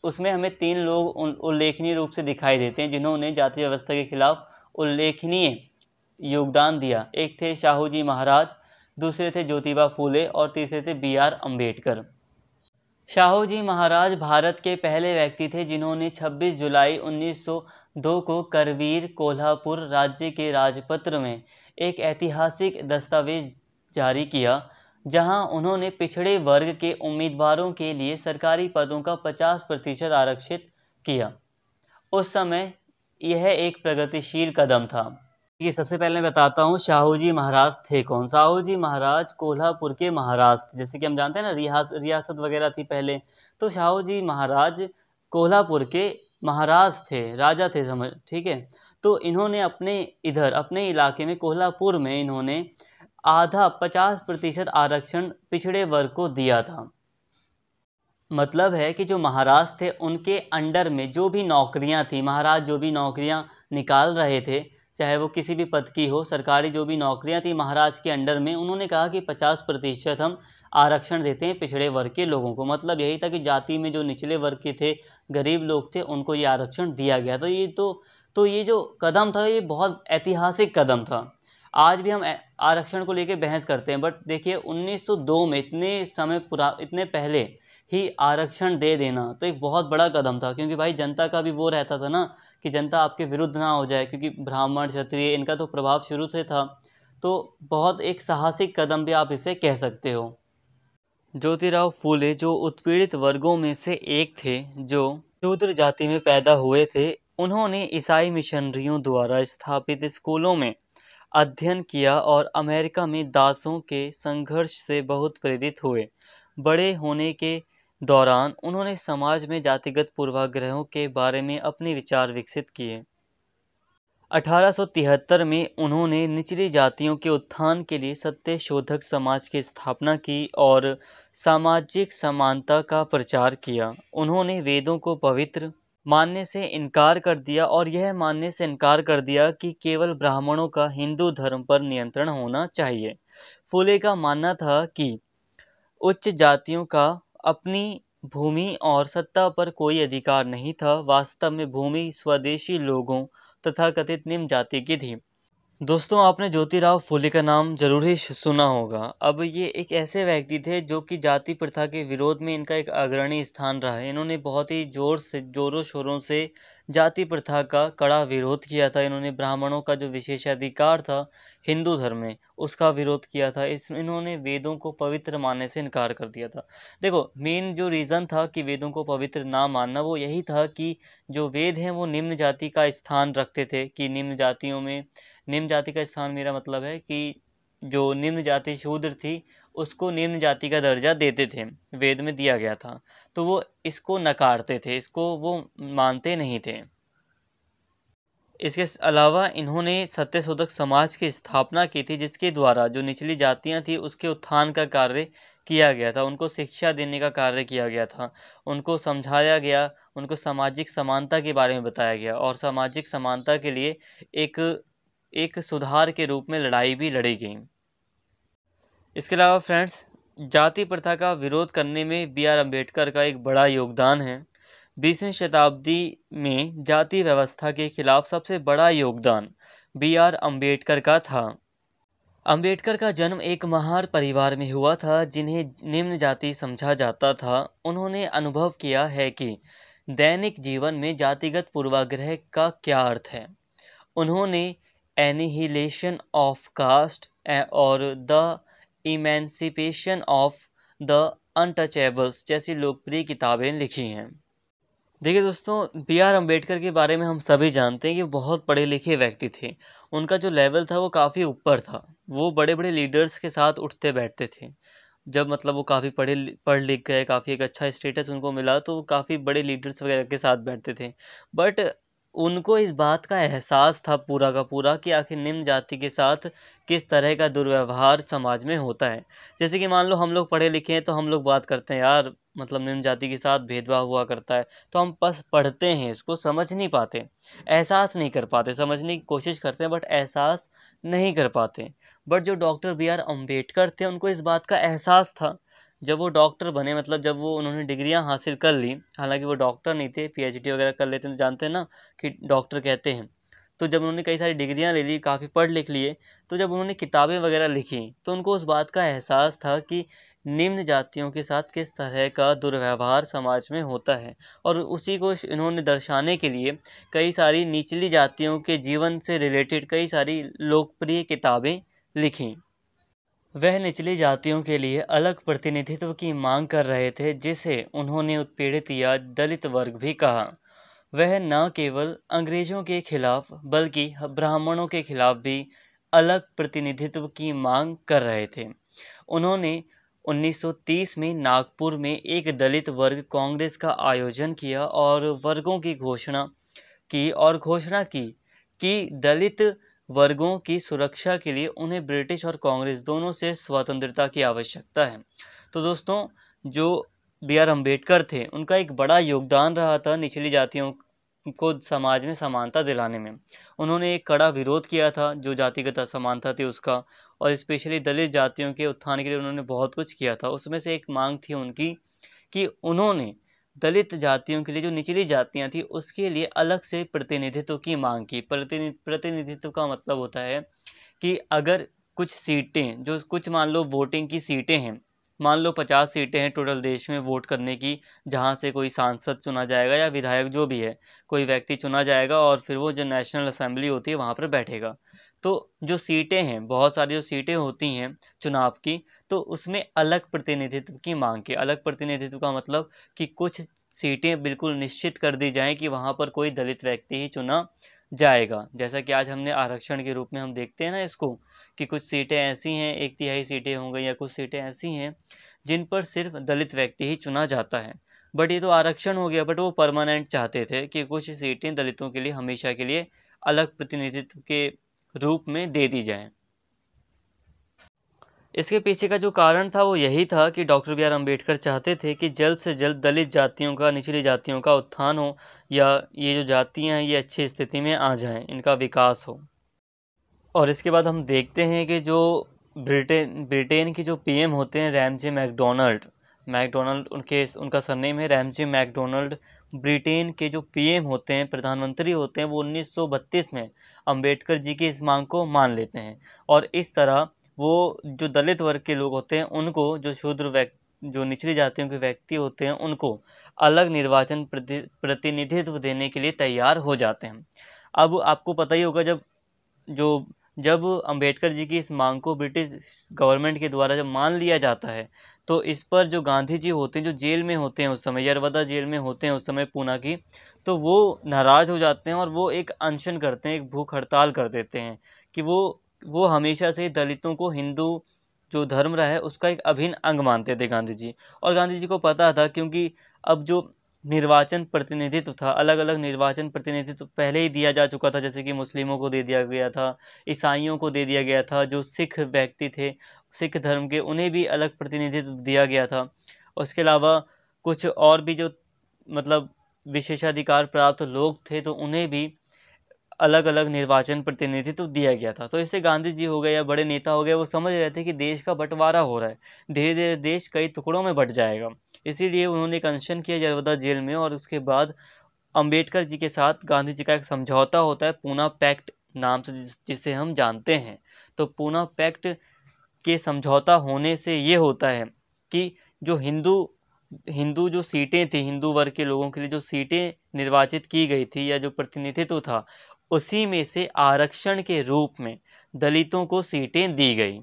उसमें हमें 3 लोग उल्लेखनीय रूप से दिखाई देते हैं जिन्होंने जाति व्यवस्था के खिलाफ उल्लेखनीय योगदान दिया। एक थे शाहू जी महाराज, दूसरे थे ज्योतिबा फूले और तीसरे थे बी आर अम्बेडकर। शाहू जी महाराज भारत के पहले व्यक्ति थे जिन्होंने 26 जुलाई 1902 को करवीर, कोल्हापुर राज्य के राजपत्र में एक ऐतिहासिक दस्तावेज जारी किया, जहां उन्होंने पिछड़े वर्ग के उम्मीदवारों के लिए सरकारी पदों का 50% आरक्षित किया। उस समय यह एक प्रगतिशील कदम था। ये सबसे पहले मैं बताता हूँ शाहू जी महाराज थे कौन। शाहू जी महाराज कोल्हापुर के महाराज, जैसे कि हम जानते हैं ना, रियासत वगैरह थी पहले। तो शाहू जी महाराज कोल्हापुर के महाराज थे, राजा थे, समझ, ठीक है। तो इन्होंने अपने इलाके में, कोल्हापुर में, इन्होंने आधा 50% आरक्षण पिछड़े वर्ग को दिया था। मतलब है कि जो महाराज थे उनके अंडर में जो भी नौकरियां थी, महाराज जो भी नौकरियां निकाल रहे थे, चाहे वो किसी भी पद की हो, सरकारी जो भी नौकरियां थी महाराज के अंडर में, उन्होंने कहा कि 50% हम आरक्षण देते हैं पिछड़े वर्ग के लोगों को। मतलब यही था कि जाति में जो निचले वर्ग के थे, गरीब लोग थे, उनको ये आरक्षण दिया गया। तो ये जो कदम था ये बहुत ऐतिहासिक कदम था। आज भी हम आरक्षण को लेकर बहस करते हैं, बट देखिए 1902 में, इतने पहले ही आरक्षण दे देना तो एक बहुत बड़ा कदम था। क्योंकि भाई जनता का भी वो रहता था ना कि जनता आपके विरुद्ध ना हो जाए, क्योंकि ब्राह्मण क्षत्रिय इनका तो प्रभाव शुरू से था। तो बहुत एक साहसिक कदम भी आप इसे कह सकते हो। ज्योतिराव फूले जो उत्पीड़ित वर्गों में से एक थे, जो शूद्र जाति में पैदा हुए थे, उन्होंने ईसाई मिशनरियों द्वारा स्थापित स्कूलों में अध्ययन किया और अमेरिका में दासों के संघर्ष से बहुत प्रेरित हुए। बड़े होने के दौरान उन्होंने समाज में जातिगत पूर्वाग्रहों के बारे में अपने विचार विकसित किए। 1873 में उन्होंने निचली जातियों के उत्थान के लिए सत्यशोधक समाज की स्थापना की और सामाजिक समानता का प्रचार किया। उन्होंने वेदों को पवित्र मानने से इनकार कर दिया और यह मानने से इनकार कर दिया कि केवल ब्राह्मणों का हिंदू धर्म पर नियंत्रण होना चाहिए। फूले का मानना था कि उच्च जातियों का अपनी भूमि और सत्ता पर कोई अधिकार नहीं था। वास्तव में भूमि स्वदेशी लोगों तथाकथित निम्न जाति की थी। दोस्तों, आपने ज्योतिराव फूले का नाम जरूर ही सुना होगा। अब ये एक ऐसे व्यक्ति थे जो कि जाति प्रथा के विरोध में इनका एक अग्रणी स्थान रहा है। इन्होंने बहुत ही जोरों शोरों से जाति प्रथा का कड़ा विरोध किया था। इन्होंने ब्राह्मणों का जो विशेषाधिकार था हिंदू धर्म में, उसका विरोध किया था। इन्होंने वेदों को पवित्र मानने से इनकार कर दिया था। देखो, मेन जो रीज़न था कि वेदों को पवित्र ना मानना, वो यही था कि जो वेद हैं वो निम्न जाति का स्थान रखते थे। कि निम्न जाति का स्थान, मेरा मतलब है कि जो निम्न जाति शूद्र थी उसको निम्न जाति का दर्जा देते थे, वेद में दिया गया था। तो वो इसको नकारते थे, इसको वो मानते नहीं थे। इसके अलावा इन्होंने सत्यशोधक समाज की स्थापना की थी, जिसके द्वारा जो निचली जातियां थी उसके उत्थान का कार्य किया गया था। उनको शिक्षा देने का कार्य किया गया था, उनको समझाया गया, उनको सामाजिक समानता के बारे में बताया गया और सामाजिक समानता के लिए एक सुधार के रूप में लड़ाई भी लड़ी गई। इसके अलावा फ्रेंड्स, जाति प्रथा का विरोध करने में बी आर अम्बेडकर का एक बड़ा योगदान है। 20वीं शताब्दी में जाति व्यवस्था के खिलाफ सबसे बड़ा योगदान बी आर अम्बेडकर का था। अम्बेडकर का जन्म एक महार परिवार में हुआ था जिन्हें निम्न जाति समझा जाता था। उन्होंने अनुभव किया है कि दैनिक जीवन में जातिगत पूर्वाग्रह का क्या अर्थ है। उन्होंने एनिहिलेशन ऑफ कास्ट और the emancipation of the untouchables जैसी लोकप्रिय किताबें लिखी हैं। देखिए दोस्तों, बी आर अम्बेडकर के बारे में हम सभी जानते हैं कि बहुत पढ़े लिखे व्यक्ति थे। उनका जो लेवल था वो काफ़ी ऊपर था। वो बड़े बड़े लीडर्स के साथ उठते बैठते थे। जब मतलब वो काफ़ी पढ़ लिख गए, काफ़ी एक अच्छा स्टेटस उनको मिला, तो वो काफ़ी बड़े लीडर्स वगैरह के साथ बैठते थे। बट उनको इस बात का एहसास था पूरा का पूरा कि आखिर निम्न जाति के साथ किस तरह का दुर्व्यवहार समाज में होता है। जैसे कि मान लो हम लोग पढ़े लिखे हैं तो हम लोग बात करते हैं, यार मतलब निम्न जाति के साथ भेदभाव हुआ करता है, तो हम बस पढ़ते हैं, इसको समझ नहीं पाते, एहसास नहीं कर पाते, समझने की कोशिश करते हैं बट एहसास नहीं कर पाते। बट जो डॉक्टर बी आर अम्बेडकर थे उनको इस बात का एहसास था। जब वो डॉक्टर बने, मतलब जब वो उन्होंने डिग्रियां हासिल कर ली, हालांकि वो डॉक्टर नहीं थे, पीएचडी वगैरह कर लेते हैं तो जानते हैं ना कि डॉक्टर कहते हैं। तो जब उन्होंने कई सारी डिग्रियां ले ली, काफ़ी पढ़ लिख लिए, तो जब उन्होंने किताबें वगैरह लिखी तो उनको उस बात का एहसास था कि निम्न जातियों के साथ किस तरह का दुर्व्यवहार समाज में होता है। और उसी को इन्होंने दर्शाने के लिए कई सारी निचली जातियों के जीवन से रिलेटेड कई सारी लोकप्रिय किताबें लिखी। वह निचली जातियों के लिए अलग प्रतिनिधित्व की मांग कर रहे थे, जिसे उन्होंने उत्पीड़ित या दलित वर्ग भी कहा। वह न केवल अंग्रेजों के खिलाफ बल्कि ब्राह्मणों के खिलाफ भी अलग प्रतिनिधित्व की मांग कर रहे थे। उन्होंने 1930 में नागपुर में एक दलित वर्ग कांग्रेस का आयोजन किया और वर्गों की घोषणा की कि दलित वर्गों की सुरक्षा के लिए उन्हें ब्रिटिश और कांग्रेस दोनों से स्वतंत्रता की आवश्यकता है। तो दोस्तों, जो बी आर अम्बेडकर थे उनका एक बड़ा योगदान रहा था निचली जातियों को समाज में समानता दिलाने में। उन्होंने एक कड़ा विरोध किया था जो जातिगत असमानता थी उसका, और स्पेशली दलित जातियों के उत्थान के लिए उन्होंने बहुत कुछ किया था। उसमें से एक मांग थी उनकी कि उन्होंने दलित जातियों के लिए, जो निचली जातियां थी, उसके लिए अलग से प्रतिनिधित्व की मांग की। प्रतिनिधित्व का मतलब होता है कि अगर कुछ सीटें, जो कुछ मान लो वोटिंग की सीटें हैं, मान लो 50 सीटें हैं टोटल देश में वोट करने की, जहां से कोई सांसद चुना जाएगा या विधायक जो भी है, कोई व्यक्ति चुना जाएगा और फिर वो जो नेशनल असेंबली होती है वहां पर बैठेगा। तो जो सीटें हैं, बहुत सारी जो सीटें होती हैं चुनाव की, तो उसमें अलग प्रतिनिधित्व की मांग की। अलग प्रतिनिधित्व का मतलब कि कुछ सीटें बिल्कुल निश्चित कर दी जाएं कि वहां पर कोई दलित व्यक्ति ही चुना जाएगा। जैसा कि आज हमने आरक्षण के रूप में हम देखते हैं ना इसको, कि कुछ सीटें ऐसी हैं, 1/3 सीटें हो गई, या कुछ सीटें ऐसी हैं जिन पर सिर्फ दलित व्यक्ति ही चुना जाता है। बट ये तो आरक्षण हो गया, बट वो परमानेंट चाहते थे कि कुछ सीटें दलितों के लिए हमेशा के लिए अलग प्रतिनिधित्व के रूप में दे दी जाएं। इसके पीछे का जो कारण था वो यही था कि डॉक्टर बी आर अम्बेडकर चाहते थे कि जल्द से जल्द दलित जातियों का, निचली जातियों का उत्थान हो, या ये जो जातियां हैं ये अच्छी स्थिति में आ जाएं, इनका विकास हो। और इसके बाद हम देखते हैं कि जो ब्रिटेन के जो पीएम होते हैं, रैमजे मैकडोनल्ड उनका सरनेम है, रैमजे मैकडोनल्ड। ब्रिटेन के जो पीएम होते हैं, प्रधानमंत्री होते हैं, वो 1932 में अंबेडकर जी की इस मांग को मान लेते हैं। और इस तरह वो जो दलित वर्ग के लोग होते हैं उनको, जो निचली जातियों के व्यक्ति होते हैं उनको अलग निर्वाचन प्रतिनिधित्व देने के लिए तैयार हो जाते हैं। अब आपको पता ही होगा, जब अंबेडकर जी की इस मांग को ब्रिटिश गवर्नमेंट के द्वारा जब मान लिया जाता है, तो इस पर जो गांधी जी होते हैं, जो जेल में होते हैं उस समय, यरवदा जेल में होते हैं उस समय पूना की, तो वो नाराज हो जाते हैं और वो एक अनशन करते हैं, एक भूख हड़ताल कर देते हैं कि वो हमेशा से दलितों को, हिंदू जो धर्म रहा है उसका एक अभिन्न अंग मानते थे गांधी जी। और गांधी जी को पता था, क्योंकि अब जो निर्वाचन प्रतिनिधित्व था, अलग अलग निर्वाचन प्रतिनिधित्व पहले ही दिया जा चुका था, जैसे कि मुस्लिमों को दे दिया गया था, ईसाइयों को दे दिया गया था, जो सिख व्यक्ति थे सिख धर्म के, उन्हें भी अलग प्रतिनिधित्व दिया गया था। उसके अलावा कुछ और भी जो मतलब विशेषाधिकार प्राप्त लोग थे, तो उन्हें भी अलग अलग निर्वाचन प्रतिनिधित्व दिया गया था। तो इससे गांधी जी हो गए या बड़े नेता हो गए, वो समझ रहे थे कि देश का बंटवारा हो रहा है, धीरे धीरे देश कई टुकड़ों में बंट जाएगा। इसीलिए उन्होंने एक अनशन किया यरवदा जेल में, और उसके बाद अंबेडकर जी के साथ गांधी जी का एक समझौता होता है, पूना पैक्ट नाम से जिसे हम जानते हैं। तो पूना पैक्ट के समझौता होने से ये होता है कि जो हिंदू जो सीटें थी, हिंदू वर्ग के लोगों के लिए जो सीटें निर्वाचित की गई थी, या जो प्रतिनिधित्व था, उसी में से आरक्षण के रूप में दलितों को सीटें दी गई।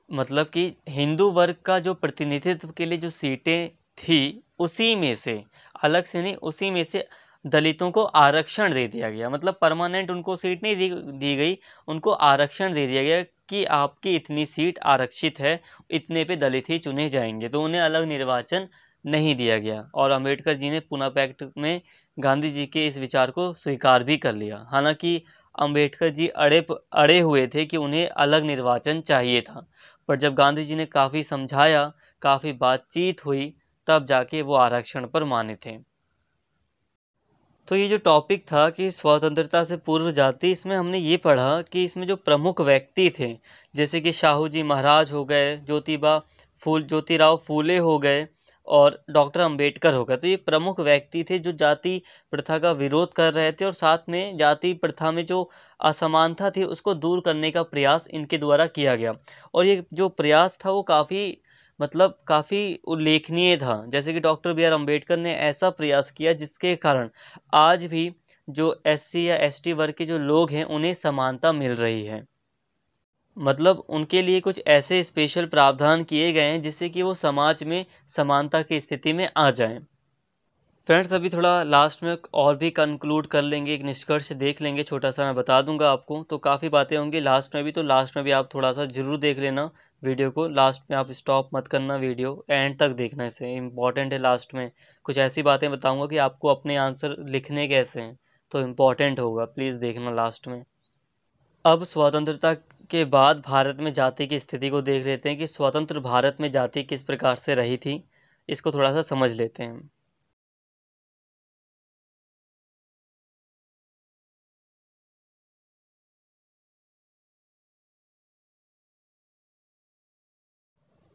मतलब कि हिंदू वर्ग का जो प्रतिनिधित्व के लिए जो सीटें थी, उसी में से, अलग से नहीं, उसी में से दलितों को आरक्षण दे दिया गया। मतलब परमानेंट उनको सीट नहीं दी गई, उनको आरक्षण दे दिया गया कि आपकी इतनी सीट आरक्षित है, इतने पे दलित ही चुने जाएंगे। तो उन्हें अलग निर्वाचन नहीं दिया गया। और अंबेडकर जी ने पुणे पैक्ट में गांधी जी के इस विचार को स्वीकार भी कर लिया। हालांकि अंबेडकर जी अड़े हुए थे कि उन्हें अलग निर्वाचन चाहिए था, पर जब गांधी जी ने काफ़ी समझाया, काफ़ी बातचीत हुई, तब जाके वो आरक्षण पर माने थे। तो ये जो टॉपिक था कि स्वतंत्रता से पूर्व जाति, इसमें हमने ये पढ़ा कि इसमें जो प्रमुख व्यक्ति थे, जैसे कि शाहू जी महाराज हो गए, ज्योतिराव फूले हो गए और डॉक्टर अंबेडकर हो गए। तो ये प्रमुख व्यक्ति थे जो जाति प्रथा का विरोध कर रहे थे और साथ में जाति प्रथा में जो असमानता थी उसको दूर करने का प्रयास इनके द्वारा किया गया। और ये जो प्रयास था वो काफ़ी उल्लेखनीय था। जैसे कि डॉक्टर बी आर अम्बेडकर ने ऐसा प्रयास किया जिसके कारण आज भी जो एससी या एसटी वर्ग के जो लोग हैं उन्हें समानता मिल रही है। मतलब उनके लिए कुछ ऐसे स्पेशल प्रावधान किए गए हैं जिससे कि वो समाज में समानता की स्थिति में आ जाएं। फ्रेंड्स, अभी थोड़ा लास्ट में और भी कंक्लूड कर लेंगे, एक निष्कर्ष देख लेंगे, छोटा सा मैं बता दूंगा आपको। तो काफ़ी बातें होंगी लास्ट में भी, तो लास्ट में भी आप थोड़ा सा ज़रूर देख लेना वीडियो को। लास्ट में आप स्टॉप मत करना, वीडियो एंड तक देखना, इसे इम्पॉर्टेंट है। लास्ट में कुछ ऐसी बातें बताऊंगा कि आपको अपने आंसर लिखने कैसे हैं, तो इम्पॉर्टेंट होगा, प्लीज़ देखना लास्ट में। अब स्वतंत्रता के बाद भारत में जाति की स्थिति को देख लेते हैं कि स्वतंत्र भारत में जाति किस प्रकार से रही थी, इसको थोड़ा सा समझ लेते हैं।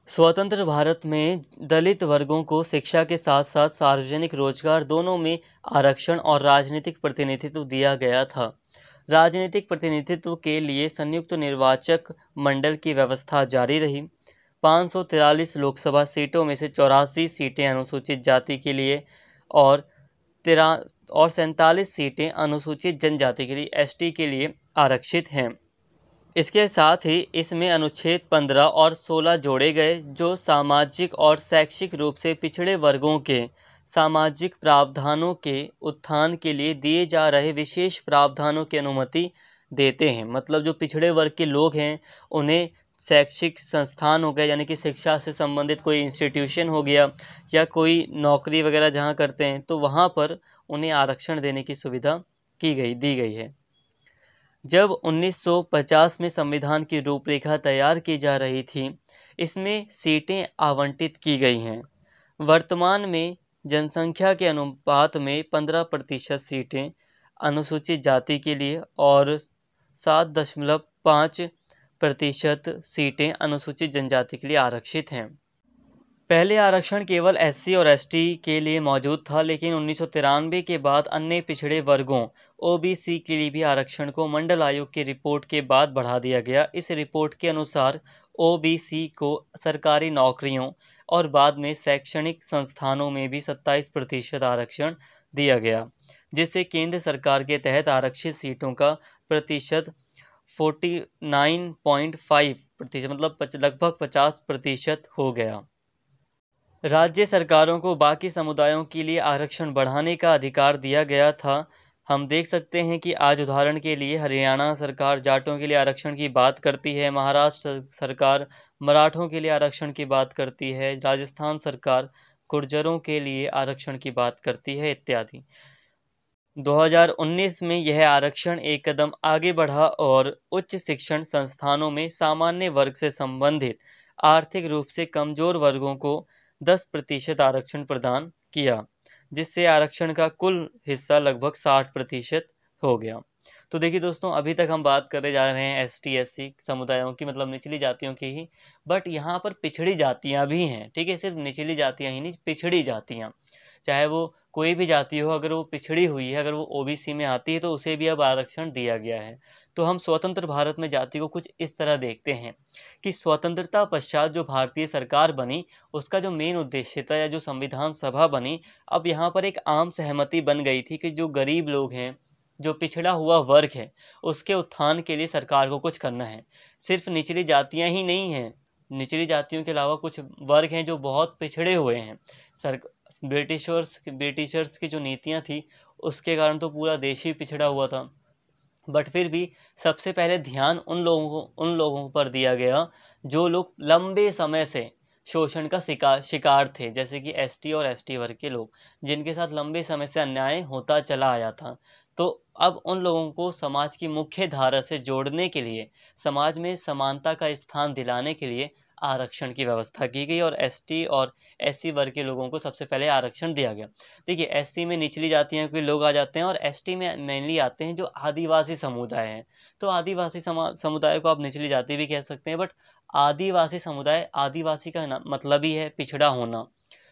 स्वतंत्र भारत में दलित वर्गों को शिक्षा के साथ साथ सार्वजनिक रोजगार दोनों में आरक्षण और राजनीतिक प्रतिनिधित्व दिया गया था। राजनीतिक प्रतिनिधित्व के लिए संयुक्त निर्वाचक मंडल की व्यवस्था जारी रही। 543 लोकसभा सीटों में से 84 सीटें अनुसूचित जाति के लिए और 47 सीटें अनुसूचित जनजाति के लिए एसटी के लिए आरक्षित हैं। इसके साथ ही इसमें अनुच्छेद 15 और 16 जोड़े गए जो सामाजिक और शैक्षिक रूप से पिछड़े वर्गों के सामाजिक प्रावधानों के उत्थान के लिए दिए जा रहे विशेष प्रावधानों की अनुमति देते हैं। मतलब जो पिछड़े वर्ग के लोग हैं उन्हें शैक्षिक संस्थान हो गए, यानी कि शिक्षा से संबंधित कोई इंस्टीट्यूशन हो गया या कोई नौकरी वगैरह जहाँ करते हैं, तो वहाँ पर उन्हें आरक्षण देने की सुविधा दी गई है। जब 1950 में संविधान की रूपरेखा तैयार की जा रही थी, इसमें सीटें आवंटित की गई हैं। वर्तमान में जनसंख्या के अनुपात में 15% सीटें अनुसूचित जाति के लिए और 7.5% सीटें अनुसूचित जनजाति के लिए आरक्षित हैं। पहले आरक्षण केवल एससी और एसटी के लिए मौजूद था, लेकिन 1993 के बाद अन्य पिछड़े वर्गों ओबीसी के लिए भी आरक्षण को मंडल आयोग की रिपोर्ट के बाद बढ़ा दिया गया। इस रिपोर्ट के अनुसार ओबीसी को सरकारी नौकरियों और बाद में शैक्षणिक संस्थानों में भी 27% आरक्षण दिया गया, जिससे केंद्र सरकार के तहत आरक्षित सीटों का प्रतिशत 49.5%, मतलब लगभग 50% हो गया। राज्य सरकारों को बाकी समुदायों के लिए आरक्षण बढ़ाने का अधिकार दिया गया था। हम देख सकते हैं कि आज उदाहरण के लिए हरियाणा सरकार जाटों के लिए आरक्षण की बात करती है, महाराष्ट्र सरकार मराठों के लिए आरक्षण की बात करती है, राजस्थान सरकार गुर्जरों के लिए आरक्षण की बात करती है इत्यादि। 2019 में यह आरक्षण एक कदम आगे बढ़ा और उच्च शिक्षण संस्थानों में सामान्य वर्ग से संबंधित आर्थिक रूप से कमजोर वर्गों को 10% आरक्षण प्रदान किया, जिससे आरक्षण का कुल हिस्सा लगभग 60% हो गया। तो देखिए दोस्तों, अभी तक हम बात करने जा रहे हैं एसटी एससी समुदायों की, मतलब निचली जातियों की ही, बट यहाँ पर पिछड़ी जातियाँ भी हैं। ठीक है, सिर्फ निचली जातियाँ ही नहीं, पिछड़ी जातियाँ, चाहे वो कोई भी जाति हो, अगर वो पिछड़ी हुई है, अगर वो ओबीसी में आती है तो उसे भी अब आरक्षण दिया गया है। तो हम स्वतंत्र भारत में जाति को कुछ इस तरह देखते हैं कि स्वतंत्रता पश्चात जो भारतीय सरकार बनी उसका जो मेन उद्देश्य था या जो संविधान सभा बनी, अब यहाँ पर एक आम सहमति बन गई थी कि जो गरीब लोग हैं, जो पिछड़ा हुआ वर्ग है उसके उत्थान के लिए सरकार को कुछ करना है। सिर्फ निचली जातियां ही नहीं हैं, निचली जातियों के अलावा कुछ वर्ग हैं जो बहुत पिछड़े हुए हैं। सर ब्रिटिशर्स की जो नीतियां थी उसके कारण तो पूरा देश ही पिछड़ा हुआ था। बट फिर भी सबसे पहले ध्यान उन लोगों पर दिया गया जो लोग लंबे समय से शोषण का शिकार थे, जैसे कि एसटी और एसटी वर्ग के लोग, जिनके साथ लंबे समय से अन्याय होता चला आया था। तो अब उन लोगों को समाज की मुख्य धारा से जोड़ने के लिए, समाज में समानता का स्थान दिलाने के लिए आरक्षण की व्यवस्था की गई और एसटी और एससी वर्ग के लोगों को सबसे पहले आरक्षण दिया गया। देखिए, एससी में निचली जातियों के लोग आ जाते हैं और एसटी में मेनली आते हैं जो आदिवासी समुदाय हैं। तो आदिवासी समुदाय को आप निचली जाति भी कह सकते हैं, बट आदिवासी समुदाय, आदिवासी का मतलब ही है पिछड़ा होना।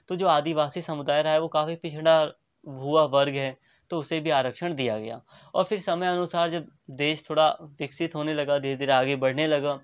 तो जो आदिवासी समुदाय रहा है वो काफ़ी पिछड़ा हुआ वर्ग है, तो उसे भी आरक्षण दिया गया। और फिर समय अनुसार जब देश थोड़ा विकसित होने लगा, धीरे धीरे आगे बढ़ने लगा,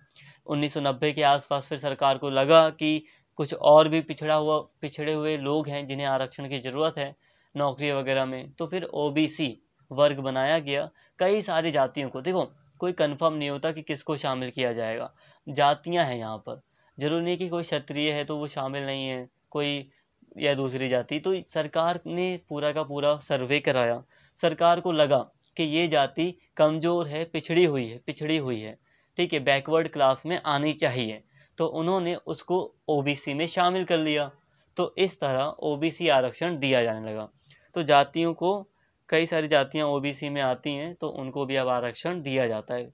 1990 के आसपास फिर सरकार को लगा कि कुछ और भी पिछड़े हुए लोग हैं जिन्हें आरक्षण की ज़रूरत है नौकरी वगैरह में, तो फिर ओबीसी वर्ग बनाया गया। कई सारी जातियों को, देखो कोई कंफर्म नहीं होता कि किसको शामिल किया जाएगा, जातियां हैं यहाँ पर, जरूरी नहीं कि कोई क्षत्रिय है तो वो शामिल नहीं है, कोई या दूसरी जाति। तो सरकार ने पूरा का पूरा सर्वे कराया, सरकार को लगा कि ये जाति कमज़ोर है, पिछड़ी हुई है, ठीक है, बैकवर्ड क्लास में आनी चाहिए, तो उन्होंने उसको ओबीसी में शामिल कर लिया। तो इस तरह ओबीसी आरक्षण दिया जाने लगा। तो जातियों को, कई सारी जातियां ओबीसी में आती हैं तो उनको भी अब आरक्षण दिया जाता है।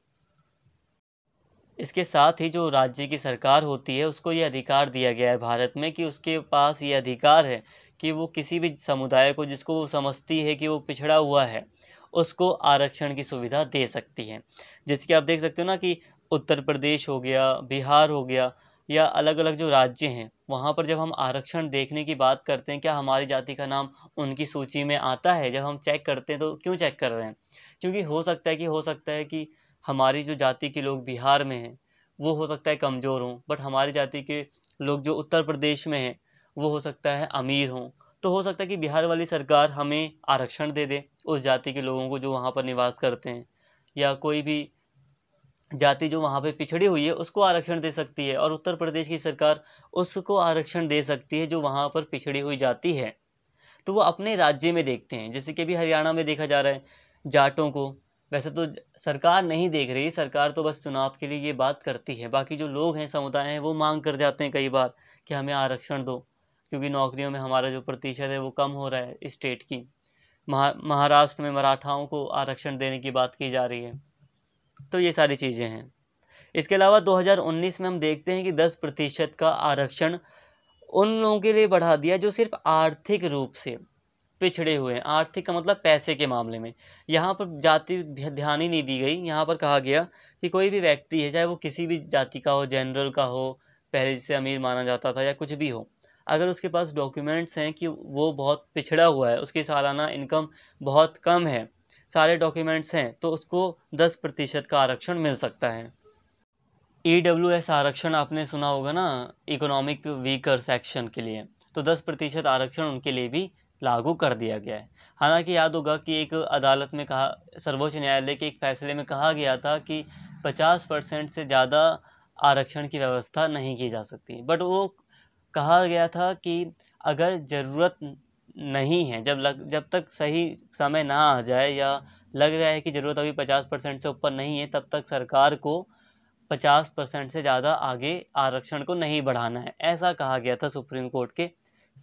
इसके साथ ही जो राज्य की सरकार होती है उसको ये अधिकार दिया गया है भारत में कि उसके पास ये अधिकार है कि वो किसी भी समुदाय को जिसको वो समझती है कि वो पिछड़ा हुआ है उसको आरक्षण की सुविधा दे सकती है। जैसे कि आप देख सकते हो ना कि उत्तर प्रदेश हो गया, बिहार हो गया, या अलग अलग जो राज्य हैं वहाँ पर जब हम आरक्षण देखने की बात करते हैं, क्या हमारी जाति का नाम उनकी सूची में आता है? जब हम चेक करते हैं तो क्यों चेक कर रहे हैं? क्योंकि हो सकता है कि हमारी जो जाति के लोग बिहार में हैं वो हो सकता है कमज़ोर हों, बट हमारी जाति के लोग जो उत्तर प्रदेश में हैं वो हो सकता है अमीर हों। तो हो सकता है कि बिहार वाली सरकार हमें आरक्षण दे दे उस जाति के लोगों को जो वहाँ पर निवास करते हैं, या कोई भी जाति जो वहाँ पे पिछड़ी हुई है उसको आरक्षण दे सकती है, और उत्तर प्रदेश की सरकार उसको आरक्षण दे सकती है जो वहाँ पर पिछड़ी हुई जाति है। तो वो अपने राज्य में देखते हैं, जैसे कि अभी हरियाणा में देखा जा रहा है जाटों को। वैसे तो सरकार नहीं देख रही, सरकार तो बस चुनाव के लिए ये बात करती है, बाकी जो लोग हैं, समुदाय हैं, वो मांग कर जाते हैं कई बार कि हमें आरक्षण दो, क्योंकि नौकरियों में हमारा जो प्रतिशत है वो कम हो रहा है स्टेट की। महाराष्ट्र में मराठाओं को आरक्षण देने की बात की जा रही है। तो ये सारी चीज़ें हैं। इसके अलावा 2019 में हम देखते हैं कि 10% का आरक्षण उन लोगों के लिए बढ़ा दिया जो सिर्फ आर्थिक रूप से पिछड़े हुए हैं। आर्थिक का मतलब पैसे के मामले में, यहाँ पर जाति ध्यान ही नहीं दी गई। यहाँ पर कहा गया कि कोई भी व्यक्ति है, चाहे वो किसी भी जाति का हो, जनरल का हो, पहले जिसे अमीर माना जाता था, या कुछ भी हो, अगर उसके पास डॉक्यूमेंट्स हैं कि वो बहुत पिछड़ा हुआ है, उसकी सालाना इनकम बहुत कम है, सारे डॉक्यूमेंट्स हैं, तो उसको 10% का आरक्षण मिल सकता है। EWS आरक्षण आपने सुना होगा ना, इकोनॉमिक वीकर सेक्शन के लिए, तो 10% आरक्षण उनके लिए भी लागू कर दिया गया है। हालांकि याद होगा कि एक अदालत में कहा, सर्वोच्च न्यायालय के एक फैसले में कहा गया था कि 50% से ज़्यादा आरक्षण की व्यवस्था नहीं की जा सकती, बट वो कहा गया था कि अगर ज़रूरत नहीं है, जब तक सही समय ना आ जाए या लग रहा है कि ज़रूरत अभी 50% से ऊपर नहीं है, तब तक सरकार को 50% से ज़्यादा आगे आरक्षण को नहीं बढ़ाना है, ऐसा कहा गया था सुप्रीम कोर्ट के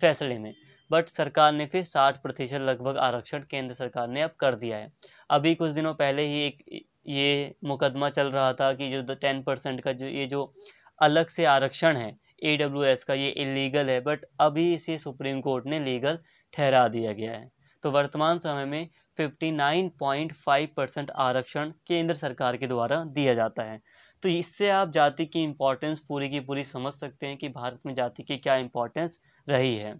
फैसले में। बट सरकार ने फिर 60% लगभग आरक्षण केंद्र सरकार ने अब कर दिया है। अभी कुछ दिनों पहले ही एक ये मुकदमा चल रहा था कि जो 10% का जो अलग से आरक्षण है EWS का, ये इलीगल है, बट अभी इसे सुप्रीम कोर्ट ने लीगल ठहरा दिया गया है। तो वर्तमान समय में 59.5% आरक्षण केंद्र सरकार के द्वारा दिया जाता है। तो इससे आप जाति की इम्पोर्टेंस पूरी की पूरी समझ सकते हैं कि भारत में जाति की क्या इम्पोर्टेंस रही है।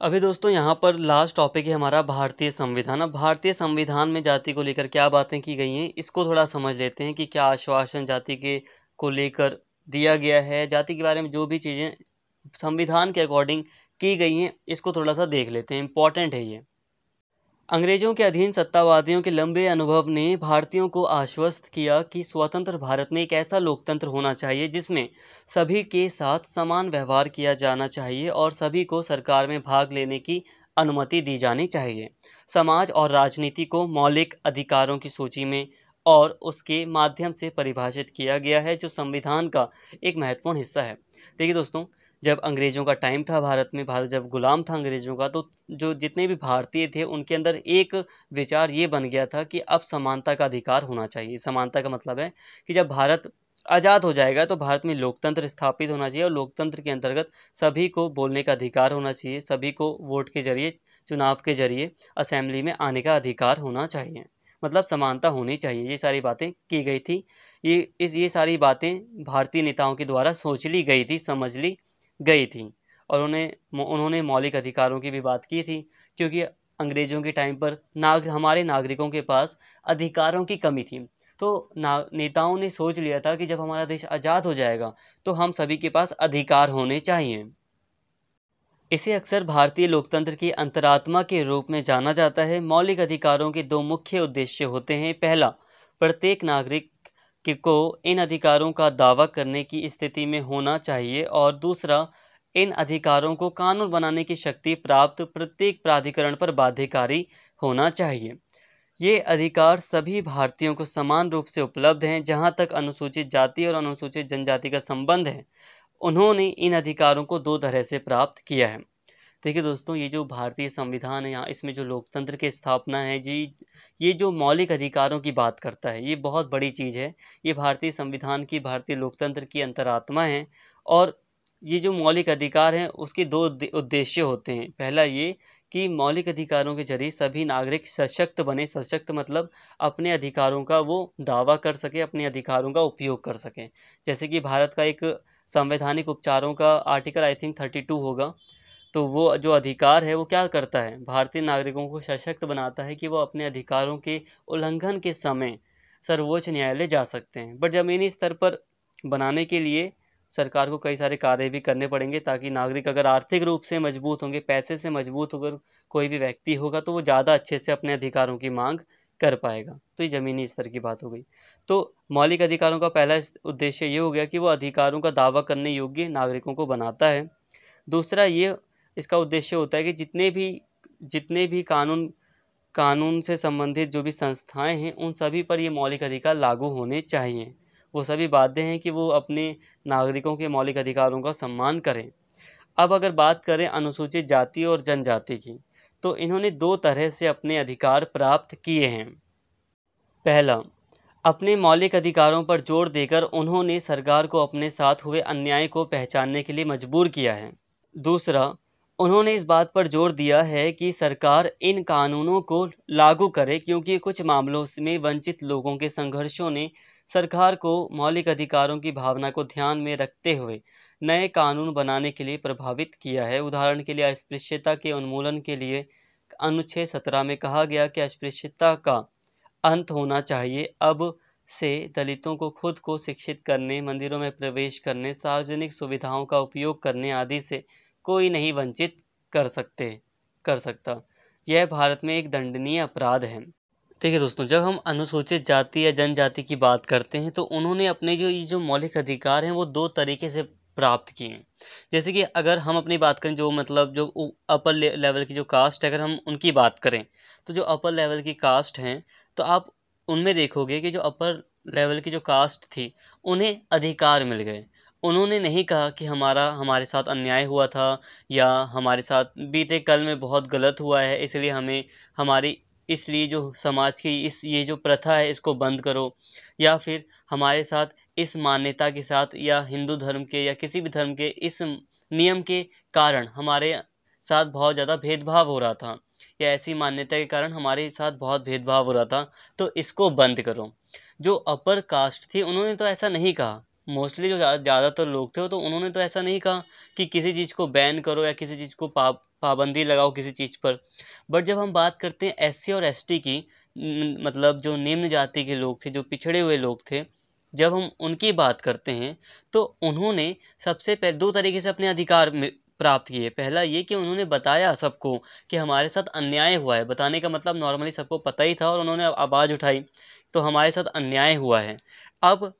अभी दोस्तों यहाँ पर लास्ट टॉपिक है हमारा भारतीय संविधान। अब भारतीय संविधान में जाति को लेकर क्या बातें की गई हैं, इसको थोड़ा समझ लेते हैं कि क्या आश्वासन जाति के को लेकर दिया गया है, जाति के बारे में जो भी चीज़ें संविधान के अकॉर्डिंग की गई हैं, इसको थोड़ा सा देख लेते हैं, इम्पॉर्टेंट है ये। अंग्रेजों के अधीन सत्तावादियों के लंबे अनुभव ने भारतीयों को आश्वस्त किया कि स्वतंत्र भारत में एक ऐसा लोकतंत्र होना चाहिए जिसमें सभी के साथ समान व्यवहार किया जाना चाहिए और सभी को सरकार में भाग लेने की अनुमति दी जानी चाहिए। समाज और राजनीति को मौलिक अधिकारों की सूची में और उसके माध्यम से परिभाषित किया गया है, जो संविधान का एक महत्वपूर्ण हिस्सा है। देखिए दोस्तों, जब अंग्रेजों का टाइम था भारत में, भारत जब गुलाम था अंग्रेजों का, तो जो जितने भी भारतीय थे उनके अंदर एक विचार ये बन गया था कि अब समानता का अधिकार होना चाहिए। समानता का मतलब है कि जब भारत आज़ाद हो जाएगा तो भारत में लोकतंत्र स्थापित होना चाहिए और लोकतंत्र के अंतर्गत सभी को बोलने का अधिकार होना चाहिए, सभी को वोट के जरिए, चुनाव के जरिए असेंबली में आने का अधिकार होना चाहिए, मतलब समानता होनी चाहिए। ये सारी बातें की गई थी। ये सारी बातें भारतीय नेताओं के द्वारा सोच ली गई थी, समझ ली गई थी। और उन्होंने मौलिक अधिकारों की भी बात की थी, क्योंकि अंग्रेजों के टाइम पर हमारे नागरिकों के पास अधिकारों की कमी थी। तो नेताओं ने सोच लिया था कि जब हमारा देश आज़ाद हो जाएगा तो हम सभी के पास अधिकार होने चाहिए। इसे अक्सर भारतीय लोकतंत्र की अंतरात्मा के रूप में जाना जाता है। मौलिक अधिकारों के दो मुख्य उद्देश्य होते हैं। पहला, प्रत्येक नागरिक को इन अधिकारों का दावा करने की स्थिति में होना चाहिए, और दूसरा, इन अधिकारों को कानून बनाने की शक्ति प्राप्त प्रत्येक प्राधिकरण पर बाध्यकारी होना चाहिए। ये अधिकार सभी भारतीयों को समान रूप से उपलब्ध हैं। जहाँ तक अनुसूचित जाति और अनुसूचित जनजाति का संबंध है, उन्होंने इन अधिकारों को दो तरह से प्राप्त किया है। देखिए दोस्तों, ये जो भारतीय संविधान है, यहाँ इसमें जो लोकतंत्र की स्थापना है जी, ये जो मौलिक अधिकारों की बात करता है, ये बहुत बड़ी चीज़ है। ये भारतीय संविधान की, भारतीय लोकतंत्र की अंतरात्मा है। और ये जो मौलिक अधिकार हैं उसके दो उद्देश्य होते हैं। पहला ये कि मौलिक अधिकारों के जरिए सभी नागरिक सशक्त बने। सशक्त मतलब अपने अधिकारों का वो दावा कर सके, अपने अधिकारों का उपयोग कर सकें। जैसे कि भारत का एक संवैधानिक उपचारों का आर्टिकल आई थिंक 32 होगा, तो वो जो अधिकार है वो क्या करता है, भारतीय नागरिकों को सशक्त बनाता है कि वो अपने अधिकारों के उल्लंघन के समय सर्वोच्च न्यायालय जा सकते हैं। बट ज़मीनी स्तर पर बनाने के लिए सरकार को कई सारे कार्य भी करने पड़ेंगे, ताकि नागरिक अगर आर्थिक रूप से मजबूत होंगे, पैसे से मजबूत होकर कोई भी व्यक्ति होगा, तो वो ज़्यादा अच्छे से अपने अधिकारों की मांग कर पाएगा। तो ये ज़मीनी स्तर की बात हो गई। तो मौलिक अधिकारों का पहला उद्देश्य ये हो गया कि वो अधिकारों का दावा करने योग्य नागरिकों को बनाता है। दूसरा, ये इसका उद्देश्य होता है कि जितने भी कानून से संबंधित जो भी संस्थाएं हैं, उन सभी पर ये मौलिक अधिकार लागू होने चाहिए। वो सभी बाध्य हैं कि वो अपने नागरिकों के मौलिक अधिकारों का सम्मान करें। अब अगर बात करें अनुसूचित जाति और जनजाति की, तो इन्होंने दो तरह से अपने अधिकार प्राप्त किए हैं। पहला, अपने मौलिक अधिकारों पर जोर देकर उन्होंने सरकार को अपने साथ हुए अन्याय को पहचानने के लिए मजबूर किया है। दूसरा, उन्होंने इस बात पर जोर दिया है कि सरकार इन कानूनों को लागू करे, क्योंकि कुछ मामलों में वंचित लोगों के संघर्षों ने सरकार को मौलिक अधिकारों की भावना को ध्यान में रखते हुए नए कानून बनाने के लिए प्रभावित किया है। उदाहरण के लिए, अस्पृश्यता के उन्मूलन के लिए अनुच्छेद 17 में कहा गया कि अस्पृश्यता का अंत होना चाहिए। अब से दलितों को खुद को शिक्षित करने, मंदिरों में प्रवेश करने, सार्वजनिक सुविधाओं का उपयोग करने आदि से कोई नहीं वंचित कर सकता। यह भारत में एक दंडनीय अपराध है। देखिए दोस्तों, जब हम अनुसूचित जाति या जनजाति की बात करते हैं, तो उन्होंने अपने ये जो मौलिक अधिकार हैं वो दो तरीके से प्राप्त किए हैं। जैसे कि अगर हम अपनी बात करें, जो मतलब जो अपर लेवल की जो कास्ट है, अगर हम उनकी बात करें, तो जो अपर लेवल की कास्ट हैं, तो आप उनमें देखोगे कि जो अपर लेवल की जो कास्ट थी, उन्हें अधिकार मिल गए। उन्होंने नहीं कहा कि हमारे साथ अन्याय हुआ था, या हमारे साथ बीते कल में बहुत गलत हुआ है, इसलिए जो समाज की ये जो प्रथा है इसको बंद करो, या फिर हमारे साथ इस मान्यता के साथ या हिंदू धर्म के या किसी भी धर्म के इस नियम के कारण हमारे साथ बहुत ज़्यादा भेदभाव हो रहा था, या ऐसी मान्यता के कारण हमारे साथ बहुत भेदभाव हो रहा था, तो इसको बंद करो। जो अपर कास्ट थी उन्होंने तो ऐसा नहीं कहा। मोस्टली जो ज़्यादातर लोग थे तो उन्होंने तो ऐसा नहीं कहा कि किसी चीज़ को बैन करो या किसी चीज़ को पाबंदी लगाओ किसी चीज़ पर। बट जब हम बात करते हैं एससी और एसटी की, मतलब जो निम्न जाति के लोग थे, जो पिछड़े हुए लोग थे, जब हम उनकी बात करते हैं, तो उन्होंने सबसे पहले दो तरीके से अपने अधिकार प्राप्त किए। पहला ये कि उन्होंने बताया सबको कि हमारे साथ अन्याय हुआ है। बताने का मतलब नॉर्मली सबको पता ही था और उन्होंने आवाज़ उठाई, तो हमारे साथ अन्याय हुआ है। अब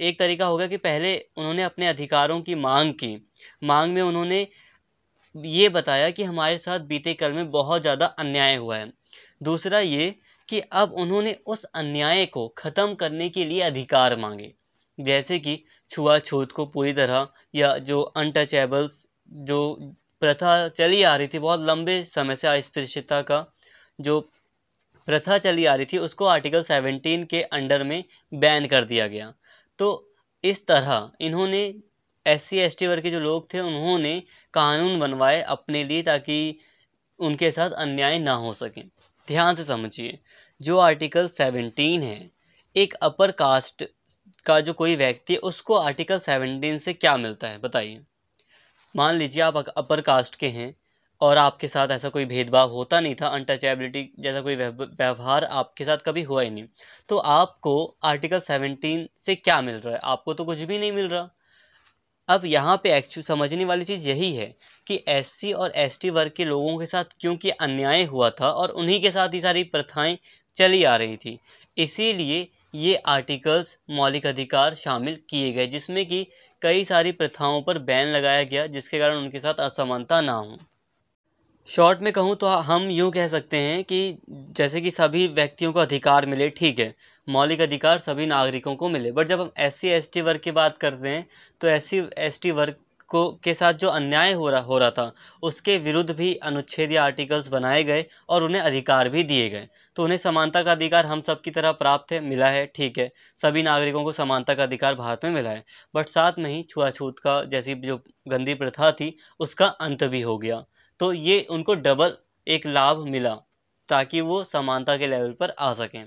एक तरीका होगा कि पहले उन्होंने अपने अधिकारों की मांग की। मांग में उन्होंने ये बताया कि हमारे साथ बीते कल में बहुत ज़्यादा अन्याय हुआ है। दूसरा ये कि अब उन्होंने उस अन्याय को ख़त्म करने के लिए अधिकार मांगे, जैसे कि छुआछूत को पूरी तरह, या जो अनटचेबल्स जो प्रथा चली आ रही थी बहुत लंबे समय से, अस्पृश्यता का जो प्रथा चली आ रही थी उसको आर्टिकल 17 के अंडर में बैन कर दिया गया। तो इस तरह इन्होंने एससी एसटी वर्ग के जो लोग थे उन्होंने कानून बनवाए अपने लिए ताकि उनके साथ अन्याय ना हो सके। ध्यान से समझिए, जो आर्टिकल 17 है, एक अपर कास्ट का जो कोई व्यक्ति है उसको आर्टिकल 17 से क्या मिलता है बताइए। मान लीजिए आप अपर कास्ट के हैं और आपके साथ ऐसा कोई भेदभाव होता नहीं था, अनटचेबिलिटी जैसा कोई व्यवहार आपके साथ कभी हुआ ही नहीं, तो आपको आर्टिकल 17 से क्या मिल रहा है? आपको तो कुछ भी नहीं मिल रहा। अब यहाँ पे एक्चुअली समझने वाली चीज़ यही है कि एससी और एसटी वर्ग के लोगों के साथ क्योंकि अन्याय हुआ था और उन्हीं के साथ ही सारी प्रथाएं चली आ रही थी, इसीलिए ये आर्टिकल्स मौलिक अधिकार शामिल किए गए, जिसमें कि कई सारी प्रथाओं पर बैन लगाया गया जिसके कारण उनके साथ असमानता ना हो। शॉर्ट में कहूँ तो हम यूँ कह सकते हैं कि जैसे कि सभी व्यक्तियों को अधिकार मिले, ठीक है, मौलिक अधिकार सभी नागरिकों को मिले, बट जब हम एससी एसटी वर्ग की बात करते हैं तो एससी एसटी वर्ग को के साथ जो अन्याय हो रहा था उसके विरुद्ध भी अनुच्छेद या आर्टिकल्स बनाए गए और उन्हें अधिकार भी दिए गए। तो उन्हें समानता का अधिकार हम सब की तरह प्राप्त है, मिला है, ठीक है, सभी नागरिकों को समानता का अधिकार भारत में मिला है, बट साथ में ही छुआछूत का जैसी जो गंदी प्रथा थी उसका अंत भी हो गया। तो ये उनको डबल एक लाभ मिला ताकि वो समानता के लेवल पर आ सकें।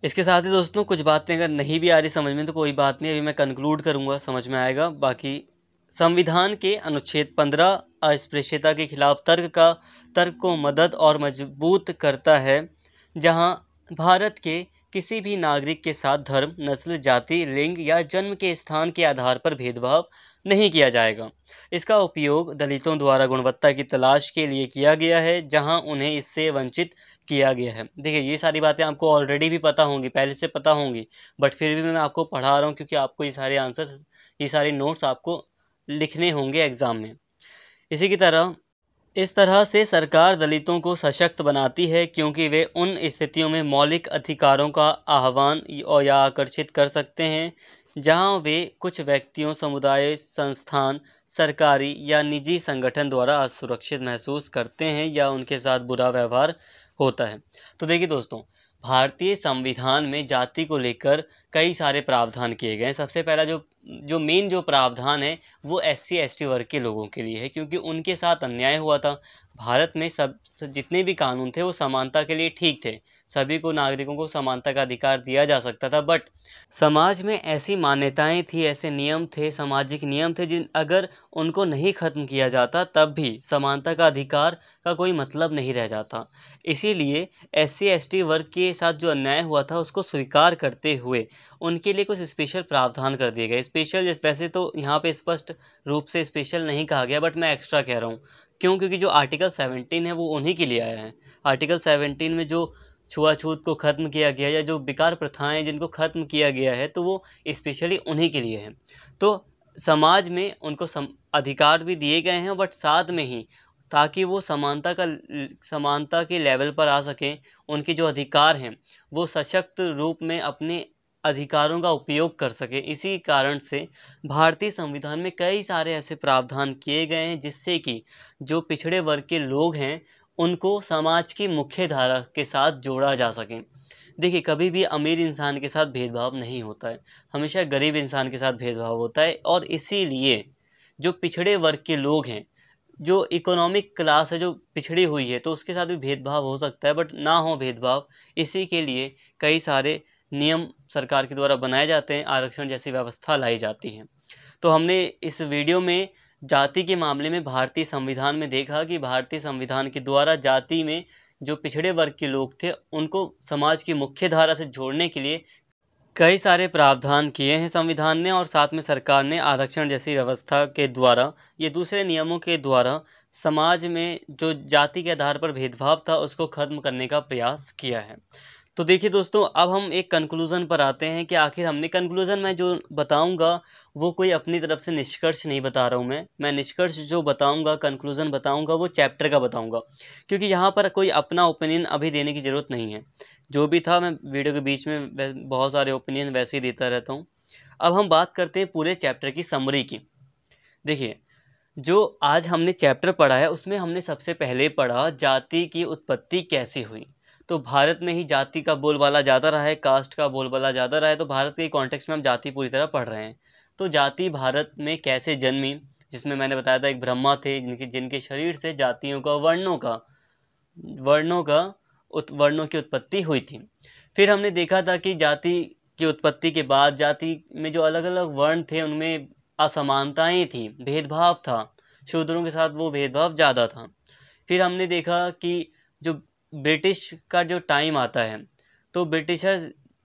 इसके साथ ही दोस्तों कुछ बातें अगर नहीं भी आ रही समझ में तो कोई बात नहीं, अभी मैं कंक्लूड करूंगा, समझ में आएगा। बाकी संविधान के अनुच्छेद 15 अस्पृश्यता के खिलाफ तर्क को मदद और मजबूत करता है, जहां भारत के किसी भी नागरिक के साथ धर्म, नस्ल, जाति, लिंग या जन्म के स्थान के आधार पर भेदभाव नहीं किया जाएगा। इसका उपयोग दलितों द्वारा गुणवत्ता की तलाश के लिए किया गया है जहां उन्हें इससे वंचित किया गया है। देखिए ये सारी बातें आपको ऑलरेडी भी पता होंगी, पहले से पता होंगी, बट फिर भी मैं आपको पढ़ा रहा हूँ क्योंकि आपको ये सारे आंसर, ये सारे नोट्स आपको लिखने होंगे एग्जाम में। इसी की तरह इस तरह से सरकार दलितों को सशक्त बनाती है क्योंकि वे उन स्थितियों में मौलिक अधिकारों का आह्वान या आकर्षित कर सकते हैं जहां वे कुछ व्यक्तियों, समुदाय, संस्थान, सरकारी या निजी संगठन द्वारा असुरक्षित महसूस करते हैं या उनके साथ बुरा व्यवहार होता है। तो देखिए दोस्तों, भारतीय संविधान में जाति को लेकर कई सारे प्रावधान किए गए हैं। सबसे पहला जो मेन जो प्रावधान है वो एससी एसटी वर्ग के लोगों के लिए है क्योंकि उनके साथ अन्याय हुआ था। भारत में जितने भी कानून थे वो समानता के लिए ठीक थे, सभी को नागरिकों को समानता का अधिकार दिया जा सकता था, बट समाज में ऐसी मान्यताएं थी, ऐसे नियम थे, सामाजिक नियम थे जिन अगर उनको नहीं खत्म किया जाता तब भी समानता का अधिकार का कोई मतलब नहीं रह जाता। इसीलिए एससी एसटी वर्ग के साथ जो अन्याय हुआ था उसको स्वीकार करते हुए उनके लिए कुछ स्पेशल प्रावधान कर दिए गए। स्पेशल वैसे तो यहाँ पे स्पष्ट रूप से स्पेशल नहीं कहा गया, बट मैं एक्स्ट्रा कह रहा हूँ क्यों, क्योंकि जो आर्टिकल 17 है वो उन्हीं के लिए आया है। आर्टिकल 17 में जो छुआछूत को खत्म किया गया या जो बेकार प्रथाएं जिनको खत्म किया गया है तो वो स्पेशली उन्हीं के लिए है। तो समाज में उनको अधिकार भी दिए गए हैं, बट साथ में ही ताकि वो समानता के लेवल पर आ सकें, उनके जो अधिकार हैं वो सशक्त रूप में अपने अधिकारों का उपयोग कर सके। इसी कारण से भारतीय संविधान में कई सारे ऐसे प्रावधान किए गए हैं जिससे कि जो पिछड़े वर्ग के लोग हैं उनको समाज की मुख्य धारा के साथ जोड़ा जा सके। देखिए कभी भी अमीर इंसान के साथ भेदभाव नहीं होता है, हमेशा गरीब इंसान के साथ भेदभाव होता है, और इसीलिए जो पिछड़े वर्ग के लोग हैं, जो इकोनॉमिक क्लास है जो पिछड़ी हुई है, तो उसके साथ भी भेदभाव हो सकता है, बट ना हो भेदभाव, इसी के लिए कई सारे नियम सरकार के द्वारा बनाए जाते हैं, आरक्षण जैसी व्यवस्था लाई जाती है। तो हमने इस वीडियो में जाति के मामले में भारतीय संविधान में देखा कि भारतीय संविधान के द्वारा जाति में जो पिछड़े वर्ग के लोग थे उनको समाज की मुख्य धारा से जोड़ने के लिए कई सारे प्रावधान किए हैं संविधान ने और साथ में सरकार ने आरक्षण जैसी व्यवस्था के द्वारा, ये दूसरे नियमों के द्वारा समाज में जो जाति के आधार पर भेदभाव था उसको खत्म करने का प्रयास किया है। तो देखिए दोस्तों, अब हम एक कंक्लूज़न पर आते हैं कि आखिर हमने कंक्लूज़न में जो बताऊंगा वो कोई अपनी तरफ से निष्कर्ष नहीं बता रहा हूँ। मैं निष्कर्ष जो बताऊंगा, कंक्लूज़न बताऊंगा, वो चैप्टर का बताऊंगा, क्योंकि यहाँ पर कोई अपना ओपिनियन अभी देने की ज़रूरत नहीं है। जो भी था मैं वीडियो के बीच में बहुत सारे ओपिनियन वैसे ही देता रहता हूँ। अब हम बात करते हैं पूरे चैप्टर की समरी की। देखिए, जो आज हमने चैप्टर पढ़ा है उसमें हमने सबसे पहले पढ़ा जाति की उत्पत्ति कैसे हुई। तो भारत में ही जाति का बोलबाला ज़्यादा रहा है, कास्ट का बोलबाला ज़्यादा रहा है, तो भारत के कॉन्टेक्स्ट में हम जाति पूरी तरह पढ़ रहे हैं। तो जाति भारत में कैसे जन्मी, जिसमें मैंने बताया था एक ब्रह्मा थे जिनके शरीर से जातियों का वर्णों की उत्पत्ति हुई थी। फिर हमने देखा था कि जाति की उत्पत्ति के बाद जाति में जो अलग अलग वर्ण थे उनमें असमानताएं थी, भेदभाव था, शूद्रों के साथ वो भेदभाव ज़्यादा था। फिर हमने देखा कि जो ब्रिटिश का जो टाइम आता है, तो ब्रिटिशर्स,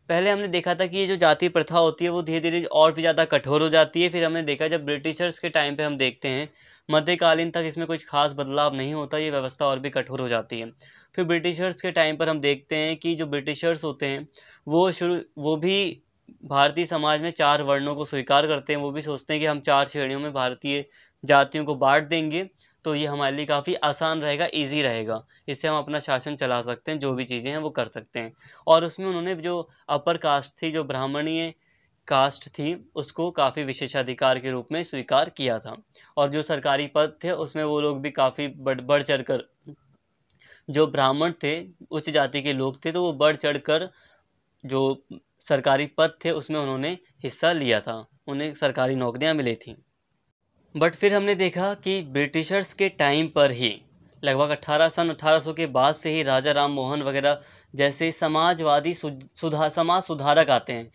पहले हमने देखा था कि ये जो जाति प्रथा होती है वो धीरे धीरे और भी ज़्यादा कठोर हो जाती है। फिर हमने देखा जब ब्रिटिशर्स के टाइम पे हम देखते हैं मध्यकालीन तक इसमें कुछ खास बदलाव नहीं होता, ये व्यवस्था और भी कठोर हो जाती है। फिर ब्रिटिशर्स के टाइम पर हम देखते हैं कि जो ब्रिटिशर्स होते हैं वो भी भारतीय समाज में 4 वर्णों को स्वीकार करते हैं। वो भी सोचते हैं कि हम 4 श्रेणियों में भारतीय जातियों को बांट देंगे, तो ये हमारे लिए काफ़ी आसान रहेगा, ईजी रहेगा। इससे हम अपना शासन चला सकते हैं, जो भी चीज़ें हैं वो कर सकते हैं। और उसमें उन्होंने जो अपर कास्ट थी, जो ब्राह्मणीय कास्ट थी, उसको काफ़ी विशेषाधिकार के रूप में स्वीकार किया था। और जो सरकारी पद थे उसमें वो लोग भी काफ़ी बढ़ चढ़ कर, जो ब्राह्मण थे, उच्च जाति के लोग थे, तो वो बढ़ चढ़ कर जो सरकारी पद थे उसमें उन्होंने हिस्सा लिया था, उन्हें सरकारी नौकरियां मिली थी। बट फिर हमने देखा कि ब्रिटिशर्स के टाइम पर ही लगभग 1800 के बाद से ही राजा राम मोहन वगैरह जैसे समाजवादी समाज सुधारक आते हैं,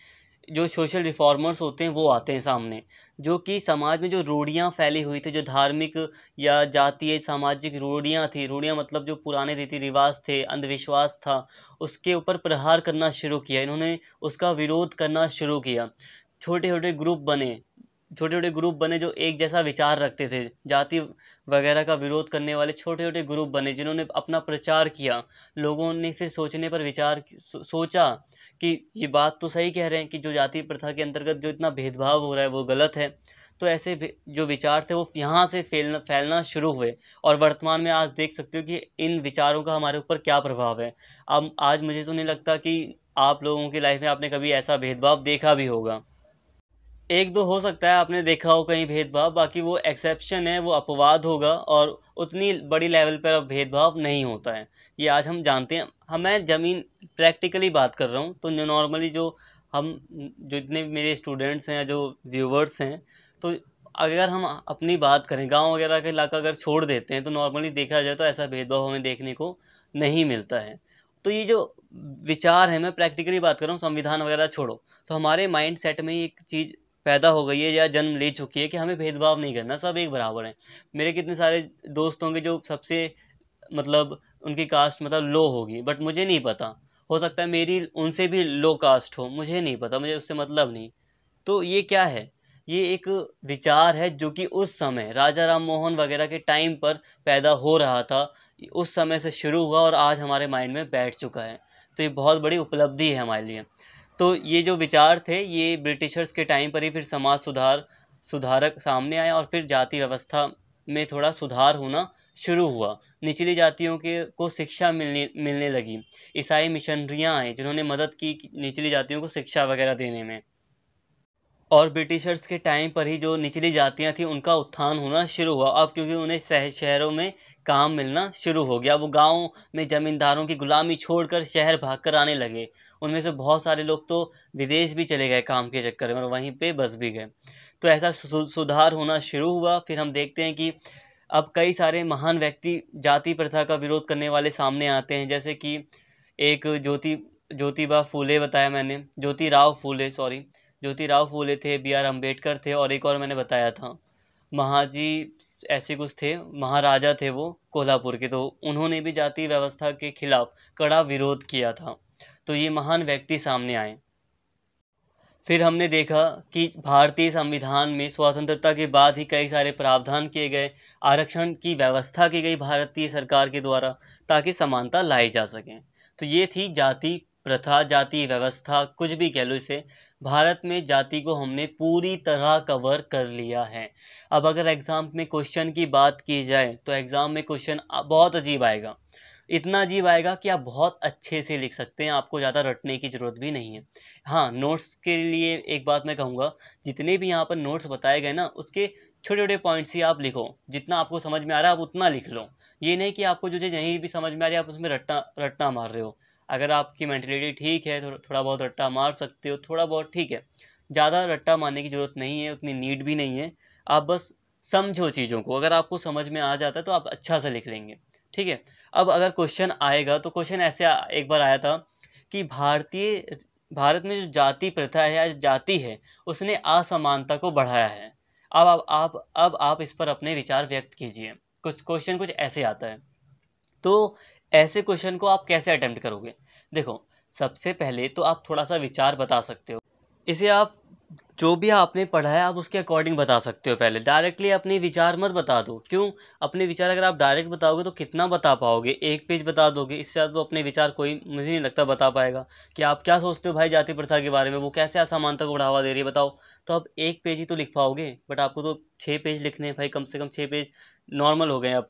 जो सोशल रिफॉर्मर्स होते हैं वो आते हैं सामने, जो कि समाज में जो रूढ़ियाँ फैली हुई थी, जो धार्मिक या जातीय सामाजिक रूढ़ियाँ थी, रूढ़ियाँ मतलब जो पुराने रीति रिवाज थे, अंधविश्वास था, उसके ऊपर प्रहार करना शुरू किया। इन्होंने उसका विरोध करना शुरू किया। छोटे छोटे ग्रुप बने जो एक जैसा विचार रखते थे, जाति वगैरह का विरोध करने वाले छोटे छोटे ग्रुप बने जिन्होंने अपना प्रचार किया। लोगों ने फिर सोचने पर सोचा कि ये बात तो सही कह रहे हैं कि जो जाति प्रथा के अंतर्गत जो इतना भेदभाव हो रहा है वो गलत है। तो ऐसे जो विचार थे वो यहाँ से फैलना शुरू हुए, और वर्तमान में आज देख सकते हो कि इन विचारों का हमारे ऊपर क्या प्रभाव है। अब आज मुझे तो नहीं लगता कि आप लोगों की लाइफ में आपने कभी ऐसा भेदभाव देखा भी होगा। एक दो हो सकता है आपने देखा हो कहीं भेदभाव, बाकी वो एक्सेप्शन है, वो अपवाद होगा, और उतनी बड़ी लेवल पर अब भेदभाव नहीं होता है। ये आज हम जानते हैं। मैं ज़मीन प्रैक्टिकली बात कर रहा हूँ, तो नॉर्मली जो जितने मेरे स्टूडेंट्स हैं या जो व्यूवर्स हैं, तो अगर हम अपनी बात करें, गांव वगैरह का इलाका अगर छोड़ देते हैं, तो नॉर्मली देखा जाए तो ऐसा भेदभाव हमें देखने को नहीं मिलता है। तो ये जो विचार है, मैं प्रैक्टिकली बात कर रहा हूँ, संविधान वगैरह छोड़ो, तो हमारे माइंड सेट में एक चीज़ पैदा हो गई है या जन्म ले चुकी है कि हमें भेदभाव नहीं करना, सब एक बराबर हैं। मेरे कितने सारे दोस्त होंगे जो सबसे मतलब उनकी कास्ट मतलब लो होगी, बट मुझे नहीं पता, हो सकता है मेरी उनसे भी लो कास्ट हो, मुझे नहीं पता, मुझे उससे मतलब नहीं। तो ये क्या है? ये एक विचार है जो कि उस समय राजा राम मोहन वगैरह के टाइम पर पैदा हो रहा था, उस समय से शुरू हुआ और आज हमारे माइंड में बैठ चुका है। तो ये बहुत बड़ी उपलब्धि है हमारे लिए। तो ये जो विचार थे ये ब्रिटिशर्स के टाइम पर ही फिर सुधारक सामने आए, और फिर जाति व्यवस्था में थोड़ा सुधार होना शुरू हुआ। निचली जातियों के को शिक्षा मिलने लगी। ईसाई मिशनरियाँ आए जिन्होंने मदद की निचली जातियों को शिक्षा वगैरह देने में। और ब्रिटिशर्स के टाइम पर ही जो निचली जातियां थी उनका उत्थान होना शुरू हुआ। अब क्योंकि उन्हें शहरों में काम मिलना शुरू हो गया, वो गाँव में जमींदारों की गुलामी छोड़कर शहर भागकर आने लगे। उनमें से बहुत सारे लोग तो विदेश भी चले गए काम के चक्कर में और वहीं पे बस भी गए। तो ऐसा सुधार होना शुरू हुआ। फिर हम देखते हैं कि अब कई सारे महान व्यक्ति जाति प्रथा का विरोध करने वाले सामने आते हैं, जैसे कि एक ज्योतिबा फूले बताया मैंने, ज्योतिराव फूले थे, बी आर अम्बेडकर थे, और एक और मैंने बताया था महाजी, ऐसे कुछ थे, महाराजा थे वो कोल्हापुर के। तो उन्होंने भी जाति व्यवस्था के खिलाफ कड़ा विरोध किया था। तो ये महान व्यक्ति सामने आए। फिर हमने देखा कि भारतीय संविधान में स्वतंत्रता के बाद ही कई सारे प्रावधान किए गए, आरक्षण की व्यवस्था की गई भारतीय सरकार के द्वारा, ताकि समानता लाई जा सके। तो ये थी जाति प्रथा, जाति व्यवस्था, कुछ भी कह लो इसे। भारत में जाति को हमने पूरी तरह कवर कर लिया है। अब अगर एग्जाम में क्वेश्चन की बात की जाए तो एग्जाम में क्वेश्चन बहुत अजीब आएगा, इतना अजीब आएगा कि आप बहुत अच्छे से लिख सकते हैं, आपको ज़्यादा रटने की ज़रूरत भी नहीं है। हाँ, नोट्स के लिए एक बात मैं कहूँगा, जितने भी यहाँ पर नोट्स बताए गए ना, उसके छोटे छोटे पॉइंट्स ही आप लिखो, जितना आपको समझ में आ रहा है आप उतना लिख लो। ये नहीं कि आपको जो चीज़ नहीं भी समझ में आ रही है आप उसमें रट्टा मार रहे हो। अगर आपकी मेंटलिटी ठीक है तो थोड़ा बहुत रट्टा मार सकते हो, थोड़ा बहुत ठीक है। ज़्यादा रट्टा मारने की ज़रूरत नहीं है, उतनी नीड भी नहीं है। आप बस समझो चीज़ों को, अगर आपको समझ में आ जाता है तो आप अच्छा से लिख लेंगे। ठीक है। अब अगर क्वेश्चन आएगा तो क्वेश्चन ऐसे एक बार आया था कि भारत में जो जाति प्रथा है या जाति है उसने असमानता को बढ़ाया है। अब आप इस पर अपने विचार व्यक्त कीजिए। कुछ क्वेश्चन कुछ ऐसे आता है, तो ऐसे क्वेश्चन को आप कैसे अटेम्प्ट करोगे? देखो, सबसे पहले तो आप थोड़ा सा विचार बता सकते हो। इसे आप जो भी आपने पढ़ा है आप उसके अकॉर्डिंग बता सकते हो। पहले डायरेक्टली अपने विचार मत बता दो। क्यों? अपने विचार अगर आप डायरेक्ट बताओगे तो कितना बता पाओगे? एक पेज बता दोगे, इससे ज़्यादा तो अपने विचार कोई मुझे नहीं लगता बता पाएगा। कि आप क्या सोचते हो भाई जाति प्रथा के बारे में, वो कैसे असमानता को बढ़ावा दे रही है बताओ। तो आप एक पेज ही तो लिख पाओगे, बट आपको तो 6 पेज लिखने हैं भाई, कम से कम 6 पेज नॉर्मल हो गए अब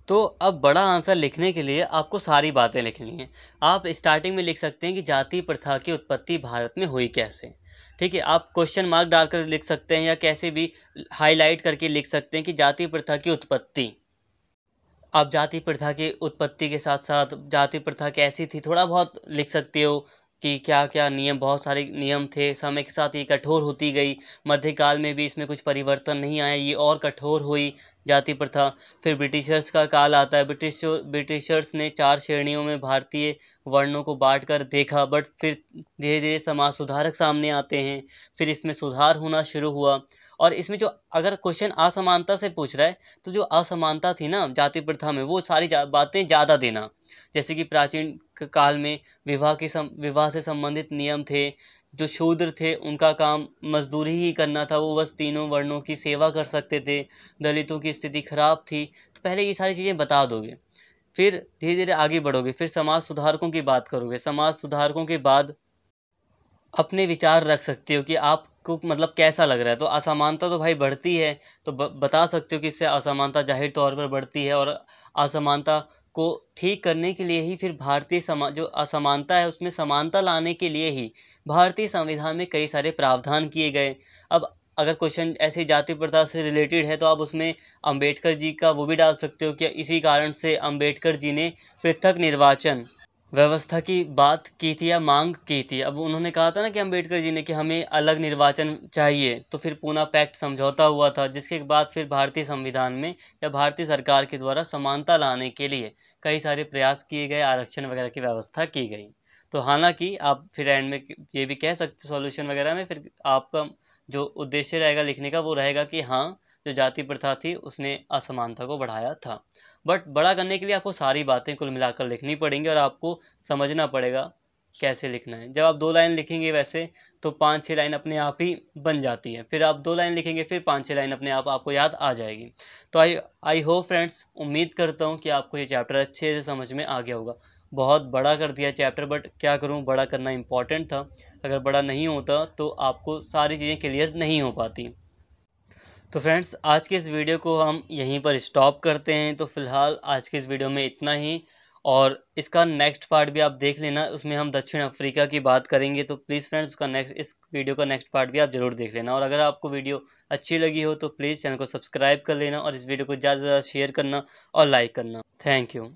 तो अब बड़ा आंसर लिखने के लिए आपको सारी बातें लिखनी है। आप स्टार्टिंग में लिख सकते हैं कि जाति प्रथा की उत्पत्ति भारत में हुई कैसे। ठीक है, आप क्वेश्चन मार्क डालकर लिख सकते हैं या कैसे भी हाईलाइट करके लिख सकते हैं कि जाति प्रथा की उत्पत्ति। आप जाति प्रथा की उत्पत्ति के साथ साथ जाति प्रथा कैसी थी थोड़ा बहुत लिख सकते हो कि क्या क्या नियम, बहुत सारे नियम थे, समय के साथ ये कठोर होती गई, मध्यकाल में भी इसमें कुछ परिवर्तन नहीं आया, ये और कठोर हुई जाति प्रथा। फिर ब्रिटिशर्स का काल आता है, ब्रिटिशर्स ने 4 श्रेणियों में भारतीय वर्णों को बांट कर देखा, बट फिर धीरे धीरे समाज सुधारक सामने आते हैं, फिर इसमें सुधार होना शुरू हुआ। और इसमें जो अगर क्वेश्चन असमानता से पूछ रहा है तो जो असमानता थी ना जाति प्रथा में, वो सारी बातें ज़्यादा देना। जैसे कि प्राचीन काल में विवाह से संबंधित नियम थे, जो शूद्र थे उनका काम मजदूरी ही करना था, वो बस तीनों वर्णों की सेवा कर सकते थे, दलितों की स्थिति खराब थी। तो पहले ये सारी चीज़ें बता दोगे, फिर धीरे धीरे आगे बढ़ोगे, फिर समाज सुधारकों की बात करोगे, समाज सुधारकों के बाद अपने विचार रख सकते हो कि आपको मतलब कैसा लग रहा है। तो असमानता तो भाई बढ़ती है, तो बता सकते हो कि इससे असमानता जाहिर तौर पर बढ़ती है, और असमानता को ठीक करने के लिए ही फिर भारतीय समाज जो असमानता है उसमें समानता लाने के लिए ही भारतीय संविधान में कई सारे प्रावधान किए गए। अब अगर क्वेश्चन ऐसे जाति प्रथा से रिलेटेड है तो आप उसमें अंबेडकर जी का वो भी डाल सकते हो कि इसी कारण से अंबेडकर जी ने पृथक निर्वाचन व्यवस्था की बात की थी या मांग की थी। अब उन्होंने कहा था ना कि अंबेडकर जी ने कि हमें अलग निर्वाचन चाहिए, तो फिर पूना पैक्ट समझौता हुआ था, जिसके बाद फिर भारतीय संविधान में या भारतीय सरकार के द्वारा समानता लाने के लिए कई सारे प्रयास किए गए, आरक्षण वगैरह की व्यवस्था की गई। तो हालांकि आप फिर एंड में ये भी कह सकते सॉल्यूशन वगैरह में फिर आपका जो उद्देश्य रहेगा लिखने का वो रहेगा कि हाँ, जो जाति प्रथा थी उसने असमानता को बढ़ाया था। बट बड़ा करने के लिए आपको सारी बातें कुल मिलाकर लिखनी पड़ेंगी और आपको समझना पड़ेगा कैसे लिखना है। जब आप 2 लाइन लिखेंगे वैसे तो 5-6 लाइन अपने आप ही बन जाती है, फिर आप 2 लाइन लिखेंगे फिर 5-6 लाइन अपने आप आपको याद आ जाएगी। तो आई होप फ्रेंड्स, उम्मीद करता हूँ कि आपको ये चैप्टर अच्छे से समझ में आ गया होगा। बहुत बड़ा कर दिया चैप्टर, बट क्या करूँ, बड़ा करना इम्पॉर्टेंट था। अगर बड़ा नहीं होता तो आपको सारी चीज़ें क्लियर नहीं हो पाती। तो फ्रेंड्स, आज के इस वीडियो को हम यहीं पर स्टॉप करते हैं। तो फिलहाल आज के इस वीडियो में इतना ही, और इसका नेक्स्ट पार्ट भी आप देख लेना, उसमें हम दक्षिण अफ्रीका की बात करेंगे। तो प्लीज़ फ्रेंड्स इस वीडियो का नेक्स्ट पार्ट भी आप ज़रूर देख लेना। और अगर आपको वीडियो अच्छी लगी हो तो प्लीज़ चैनल को सब्सक्राइब कर लेना और इस वीडियो को ज़्यादा से ज़्यादा शेयर करना और लाइक करना। Thank you.